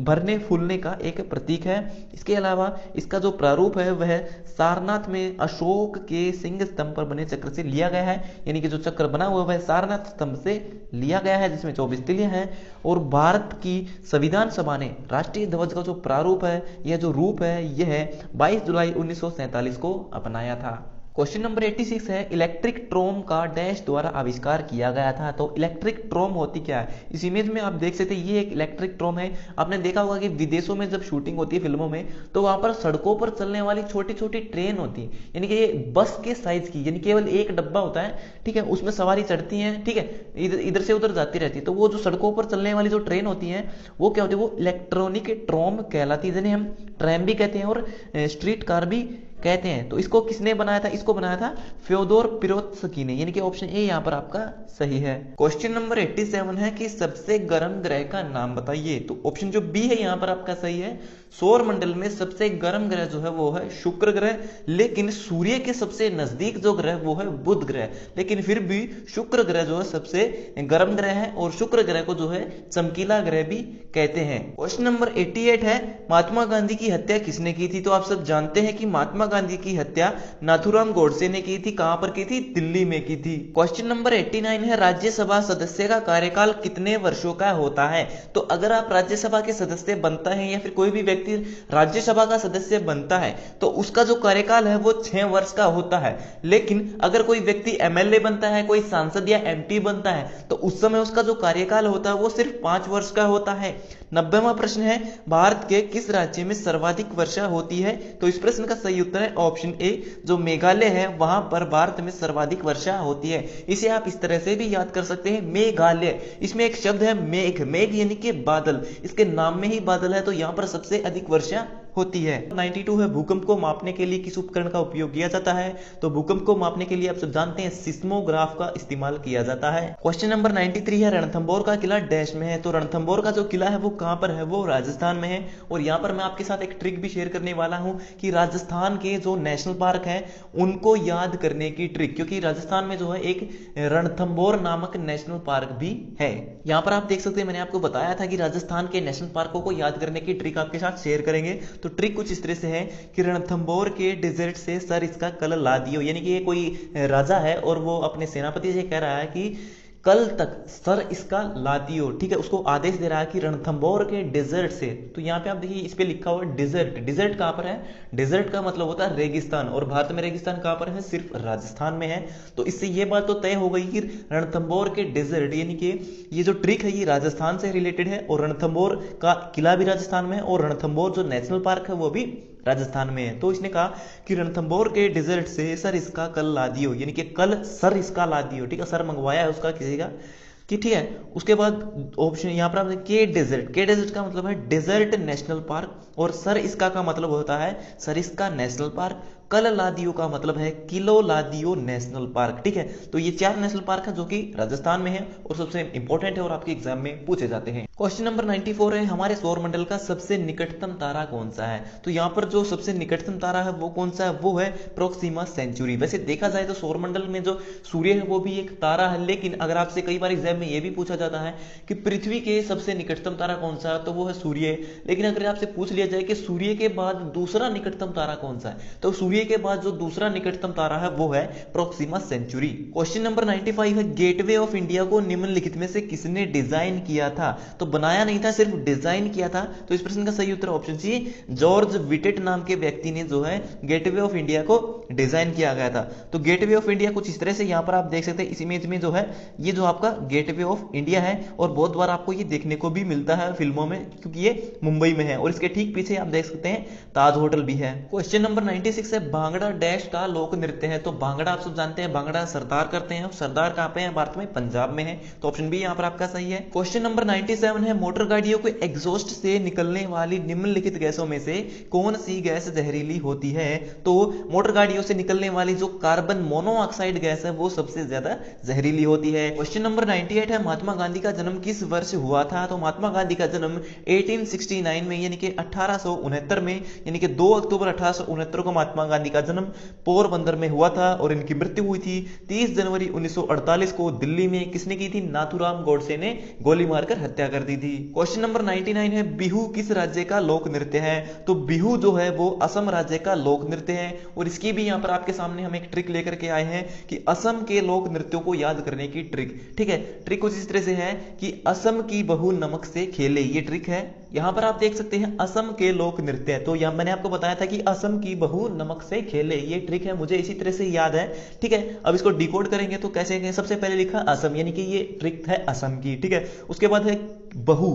भरने फूलने का एक प्रतीक है। इसके अलावा इसका जो प्रारूप है वह सारनाथ में अशोक के सिंह स्तंभ पर बने चक्र से लिया गया है, यानी कि जो चक्र बना हुआ वह सारनाथ स्तंभ से लिया गया है जिसमें 24 तिलियां हैं। और भारत की संविधान सभा ने राष्ट्रीय ध्वज का जो प्रारूप है यह जो रूप है यह 22 जुलाई 1947 को अपनाया था। क्वेश्चन नंबर 86 है, इलेक्ट्रिक ट्रोम का डैश द्वारा आविष्कार किया गया था। तो इलेक्ट्रिक ट्रोम होती क्या है? इस इमेज में आप देख सकते हैं ये एक इलेक्ट्रिक ट्रोम है। आपने देखा होगा कि विदेशों में जब शूटिंग होती है फिल्मों में तो वहां पर सड़कों पर चलने वाली छोटी छोटी ट्रेन होती है, यानी कि ये बस के साइज की, यानी केवल एक डब्बा होता है, ठीक है, उसमें सवारी चढ़ती है, ठीक है, इधर से उधर जाती रहती है। तो वो जो सड़कों पर चलने वाली जो ट्रेन होती है वो क्या होती है? वो इलेक्ट्रॉनिक ट्रोम कहलाती है, जिन्हें हम ट्रैम भी कहते हैं और स्ट्रीट कार भी कहते हैं। तो इसको किसने बनाया था? इसको बनाया था फ्योदोर पिरोत्स्की ने, यानी कि ऑप्शन ए यहाँ पर आपका सही है। क्वेश्चन नंबर 87 है कि सबसे गर्म ग्रह का नाम बताइए। तो ऑप्शन जो बी है यहाँ पर आपका सही है। सौर मंडल में सबसे गर्म ग्रह जो है वो है शुक्र ग्रह, लेकिन सूर्य के सबसे नजदीक जो ग्रह वो है बुध ग्रह, लेकिन फिर भी शुक्र ग्रह जो है सबसे गर्म ग्रह है और शुक्र ग्रह को जो है चमकीला ग्रह भी कहते हैं। क्वेश्चन नंबर 88 है, महात्मा गांधी की हत्या किसने की थी? तो आप सब जानते हैं कि महात्मा गांधी की हत्या नाथूराम गोडसे ने की थी। कहां पर की थी? दिल्ली में की थी। क्वेश्चन नंबर 89 है, राज्यसभा सदस्य का कार्यकाल कितने वर्षों का होता है? तो अगर आप राज्यसभा के सदस्य बनता है या फिर कोई भी व्यक्ति राज्यसभा का सदस्य बनता है तो उसका जो कार्यकाल है वो 6 वर्ष का होता है। लेकिन अगर कोई व्यक्ति एमएलए बनता है, कोई सांसद या एमपी बनता है तो उस समय उसका जो कार्यकाल होता है वो सिर्फ 5 वर्ष का होता है। 90वां प्रश्न है, भारत के किस राज्य में सर्वाधिक वर्षा होती है? तो इस प्रश्न का सही उत्तर है ऑप्शन ए, जो मेघालय है वहां पर भारत में सर्वाधिक वर्षा होती है। इसे आप इस तरह से भी याद कर सकते हैं, मेघालय। इसमें एक शब्द है मेघ, मेघ यानी कि बादल, इसके नाम में ही बादल है तो यहां पर सबसे अधिक वर्षा होती है। 92 है, भूकंप को मापने के लिए किस उपकरण का उपयोग किया जाता है? तो भूकंप को मापने के लिए आप सब जानते हैं सिस्मोग्राफ का इस्तेमाल किया जाता है। क्वेश्चन नंबर 93 है, रणथंबोर का किला डैश में है। तो रणथंबोर का जो किला है वो कहां पर है? वो राजस्थान में है। और यहां पर मैं आपके साथ एक ट्रिक भी शेयर करने वाला हूं कि राजस्थान के जो नेशनल पार्क है उनको याद करने की ट्रिक, क्योंकि राजस्थान में जो है एक रणथंबोर नामक नेशनल पार्क भी है। यहां पर आप देख सकते हैं मैंने आपको बताया था कि राजस्थान के नेशनल पार्कों को याद करने की ट्रिक आपके साथ शेयर करेंगे। तो ट्रिक कुछ इस तरह से है कि रणथंबोर के डेजर्ट से सर इसका कल ला दियो, यानी कि ये कोई राजा है और वो अपने सेनापति से कह रहा है कि कल तक सर इसका ला दियो, ठीक है, उसको आदेश दे रहा है कि रणथंबोर के डेजर्ट से। तो यहाँ पे आप देखिए इस पे लिखा हुआ है डेजर्ट। डेजर्ट कहां पर है? डेजर्ट का मतलब होता है रेगिस्तान, और भारत में रेगिस्तान कहां पर है? सिर्फ राजस्थान में है। तो इससे ये बात तो तय हो गई कि रणथंबोर के डेजर्ट, यानी कि ये जो ट्रिक है ये राजस्थान से रिलेटेड है और रणथंबोर का किला भी राजस्थान में है और रणथंबोर जो नेशनल पार्क है वो भी राजस्थान में है। तो इसने कहा कि रणथंबोर के डेजर्ट से सर इसका कल ला दियो, यानी कि कल सर इसका ला दियो, ठीक है, सर मंगवाया है उसका किसी का कि ठीक है। उसके बाद ऑप्शन यहाँ पर आपने के डेजर्ट, के डेजर्ट का मतलब है डेजर्ट नेशनल पार्क और सर इसका का मतलब होता है सर इसका नेशनल पार्क। कललादियो का मतलब है किलोलादियो नेशनल पार्क। ठीक है, तो ये 4 नेशनल पार्क है जो कि राजस्थान में है और सबसे इंपॉर्टेंट है और आपके एग्जाम में पूछे जाते हैं। क्वेश्चन नंबर 94 है, हमारे सौरमंडल का सबसे निकटतम तारा कौन सा है? तो यहाँ पर जो सबसे निकटतम तारा है वो कौन सा है? वो है प्रोक्सिमा सेंचुरी। वैसे देखा जाए तो सौरमंडल में जो सूर्य है वो भी एक तारा है, लेकिन अगर आपसे कई बार एग्जाम में ये भी पूछा जाता है कि पृथ्वी के सबसे निकटतम तारा कौन सा है, तो वो है सूर्य। लेकिन अगर आपसे पूछ लिया जाए कि सूर्य के बाद दूसरा निकटतम तारा कौन सा है, तो सूर्य के बाद जो दूसरा निकटतम तारा है वो है प्रोक्सिमा सेंचुरी। क्वेश्चन नंबर 95 है, गेटवे ऑफ इंडिया को निम्नलिखित में से किसने डिजाइन किया था? तो बनाया नहीं था, सिर्फ डिजाइन किया था। तो इस प्रश्न का सही उत्तर ऑप्शन सी, जॉर्ज विटेट नाम के व्यक्ति ने जो है गेटवे ऑफ इंडिया को डिजाइन किया गया था। तो गेटवे ऑफ इंडिया कुछ इस तरह से यहां पर आप देख सकते हैं, इस इमेज में जो है ये जो आपका गेटवे ऑफ इंडिया है और बहुत बार आपको ये देखने को भी मिलता है फिल्मों में, क्योंकि ये मुंबई में है और इसके ठीक पीछे आप देख सकते हैं ताज होटल भी है। क्वेश्चन नंबर 96 है, भांगड़ा डैश का लोक नृत्य है? तो भांगड़ा आप सब जानते हैं, भांगड़ा सरदार करते हैं। सरदार कहां पे है? भारत में पंजाब में है। तो ऑप्शन बी यहां पर आपका सही है। क्वेश्चन नंबर 97 है, मोटर गाड़ियों के एग्जॉस्ट से निकलने वाली निम्नलिखित गैसों में से कौन सी गैस जहरीली होती है? तो मोटर गाड़ियों से निकलने वाली जो कार्बन मोनोऑक्साइड गैस है वो सबसे ज्यादा जहरीली होती है। क्वेश्चन नंबर 98 है, महात्मा गांधी का जन्म किस वर्ष हुआ था? तो महात्मा गांधी का जन्म 1869 में यानी कि 1869 में, यानी कि 2 अक्टूबर 1869 को महात्मा गांधी का जन्म पोरबंदर में हुआ था और इनकी मृत्यु हुई थी 30 जनवरी 1948 को दिल्ली में। किसने की थी? नाथूराम गोडसे ने गोली मारकर हत्या कर दी थी। क्वेश्चन नंबर 99 है, बिहू किस राज्य का लोक नृत्य है? तो बिहू जो है वो असम राज्य का लोक नृत्य है और इसकी भी यहां पर आपके सामने हम एक ट्रिक लेकर के आए हैं कि असम के लोक नृत्यों को याद करने की ट्रिक। ठीक है, ट्रिक कुछ इस तरह से है कि असम की बहू नमक से खेले, ये ट्रिक है। यहां पर आप देख सकते हैं असम के लोक नृत्य, तो यहां मैंने आपको बताया था कि असम की बहू नमक से खेले, ये ट्रिक है, मुझे इसी तरह से याद है। ठीक है, अब इसको डिकोड करेंगे तो कैसे करेंगे? सबसे पहले लिखा असम, यानी कि ये ट्रिक है असम की। ठीक है, उसके बाद है बहू,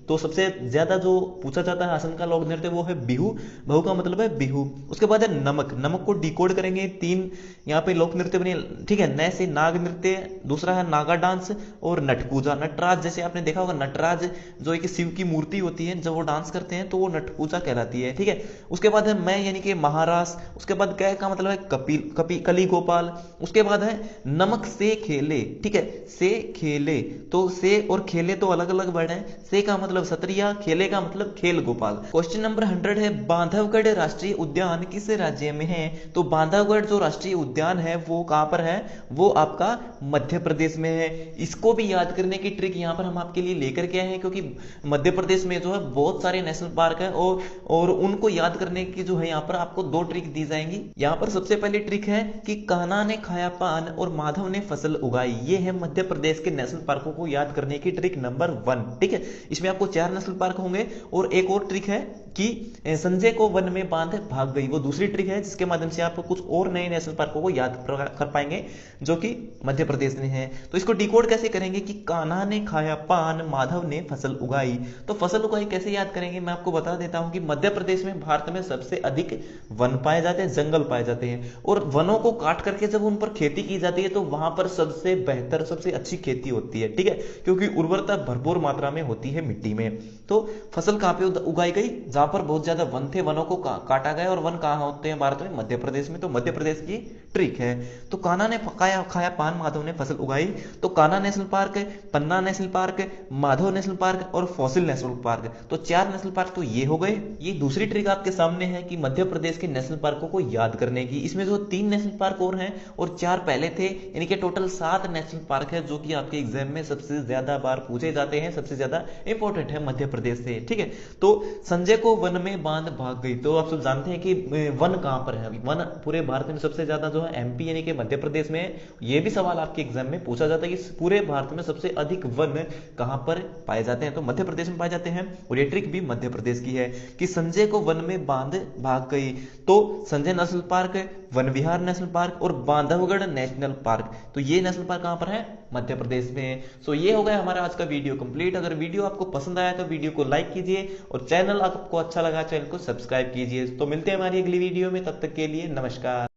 तो सबसे ज्यादा जो पूछा जाता है असम का लोक नृत्य वो है बिहू, बहू का मतलब है बिहू। उसके बाद है नमक, नमक को डिकोड करेंगे 3 यहाँ पे लोक नृत्य बने। ठीक है, न से नाग नृत्य, दूसरा है नागा डांस और नट पूजा। नटराज जैसे आपने देखा होगा, नटराज जो एक शिव की मूर्ति होती है, जब वो डांस करते हैं तो वो नट पूजा कहलाती है। ठीक है, उसके बाद है मैं यानी कि महारास, उसके बाद कै का मतलब है कपिल कली गोपाल, उसके बाद है नमक से खेले। ठीक है, से खेले, तो से और खेले तो अलग अलग वर्ड है। से का मतलब सत्रिया, खेले का मतलब खेल गोपाल। क्वेश्चन नंबर 100 है, बांधवगढ़ राष्ट्रीय उद्यान किस राज्य में है? तो बांधवगढ़ जो राष्ट्रीय उद्यान है वो कहां पर है? वो आपका मध्य प्रदेश में है। इसको भी याद करने की ट्रिक यहां पर हम आपके लिए लेकर के आए हैं, क्योंकि मध्य प्रदेश में जो है बहुत सारे नेशनल पार्क है और उनको याद करने की जो है यहाँ पर आपको 2 ट्रिक दी जाएंगी। यहाँ पर सबसे पहली ट्रिक है कि कान्हा ने खाया पान और माधव ने फसल उगाई। ये है मध्य प्रदेश के नेशनल पार्कों को याद करने की ट्रिक नंबर 1। ठीक है, इसमें आपको 4 नेशनल पार्क होंगे और एक और ट्रिक है कि संजय को वन में बांध भाग गई, वो दूसरी ट्रिक है जिसके माध्यम से आप कुछ और नए नेशनल पार्कों को याद कर पाएंगे जो कि मध्य प्रदेश में है। तो इसको डिकोड कैसे करेंगे कि कान्हा ने खाया पान, माधव ने फसल उगाई। तो फसल उगाई कैसे याद करेंगे, मैं आपको बता देता हूं कि मध्य प्रदेश में भारत में सबसे अधिक वन पाए जाते हैं, जंगल पाए जाते हैं और वनों को काट करके जब उन पर खेती की जाती है तो वहां पर सबसे बेहतर, सबसे अच्छी खेती होती है। ठीक है, क्योंकि उर्वरता भरपूर मात्रा में होती है मिट्टी में। तो फसल कहां पे उगाई गई? जहां पर बहुत ज्यादा वन थे, वनों को काटा गया। और वन कहां होते हैं भारत में? मध्य प्रदेश में। तो मध्य प्रदेश की ट्रिक है। तो कान्हा ने खाया पान, माधव ने फसल उगाई। तो Kanha national park, Panna national park, Madhav national park और फॉसिल नेशनल पार्क, तो 4 नेशनल पार्क तो ये हो गए। ये दूसरी ट्रिक आपके सामने है कि मध्य प्रदेश के नेशनल पार्कों को याद करने की। इसमें जो 3 नेशनल पार्क और हैं और 4 पहले थे, यानी कि टोटल 7 नेशनल पार्क है जो कि आपके एग्जाम में सबसे ज्यादा बार पूछे जाते हैं, सबसे ज्यादा इंपॉर्टेंट है मध्य प्रदेश से। ठीक है, तो संजय को वन में बांध भाग गई, तो आप सब जानते हैं कि वन कहां पर है? वन पूरे भारत में सबसे ज्यादा जो है एमपी यानी कि मध्य प्रदेश में। ये भी सवाल आपके एग्जाम में पूछा जाता है कि पूरे भारत में सबसे अधिक वन कहां पर पाए जाते हैं? तो मध्य प्रदेश में पाए जाते हैं और ये ट्रिक भी मध्य प्रदेश की है कि संजय को वन में बांध भाग गई। तो संजय नेशनल पार्क, वन विहार नेशनल पार्क और बांधवगढ़ नेशनल पार्क, तो ये नेशनल पार्क कहां पर है? मध्य प्रदेश में। सो ये हो गया हमारा आज का वीडियो कंप्लीट। अगर वीडियो आपको पसंद आया तो वीडियो को लाइक कीजिए और चैनल आपको अच्छा लगा चैनल को सब्सक्राइब कीजिए। तो मिलते हैं हमारी अगली वीडियो में, तब तक के लिए नमस्कार।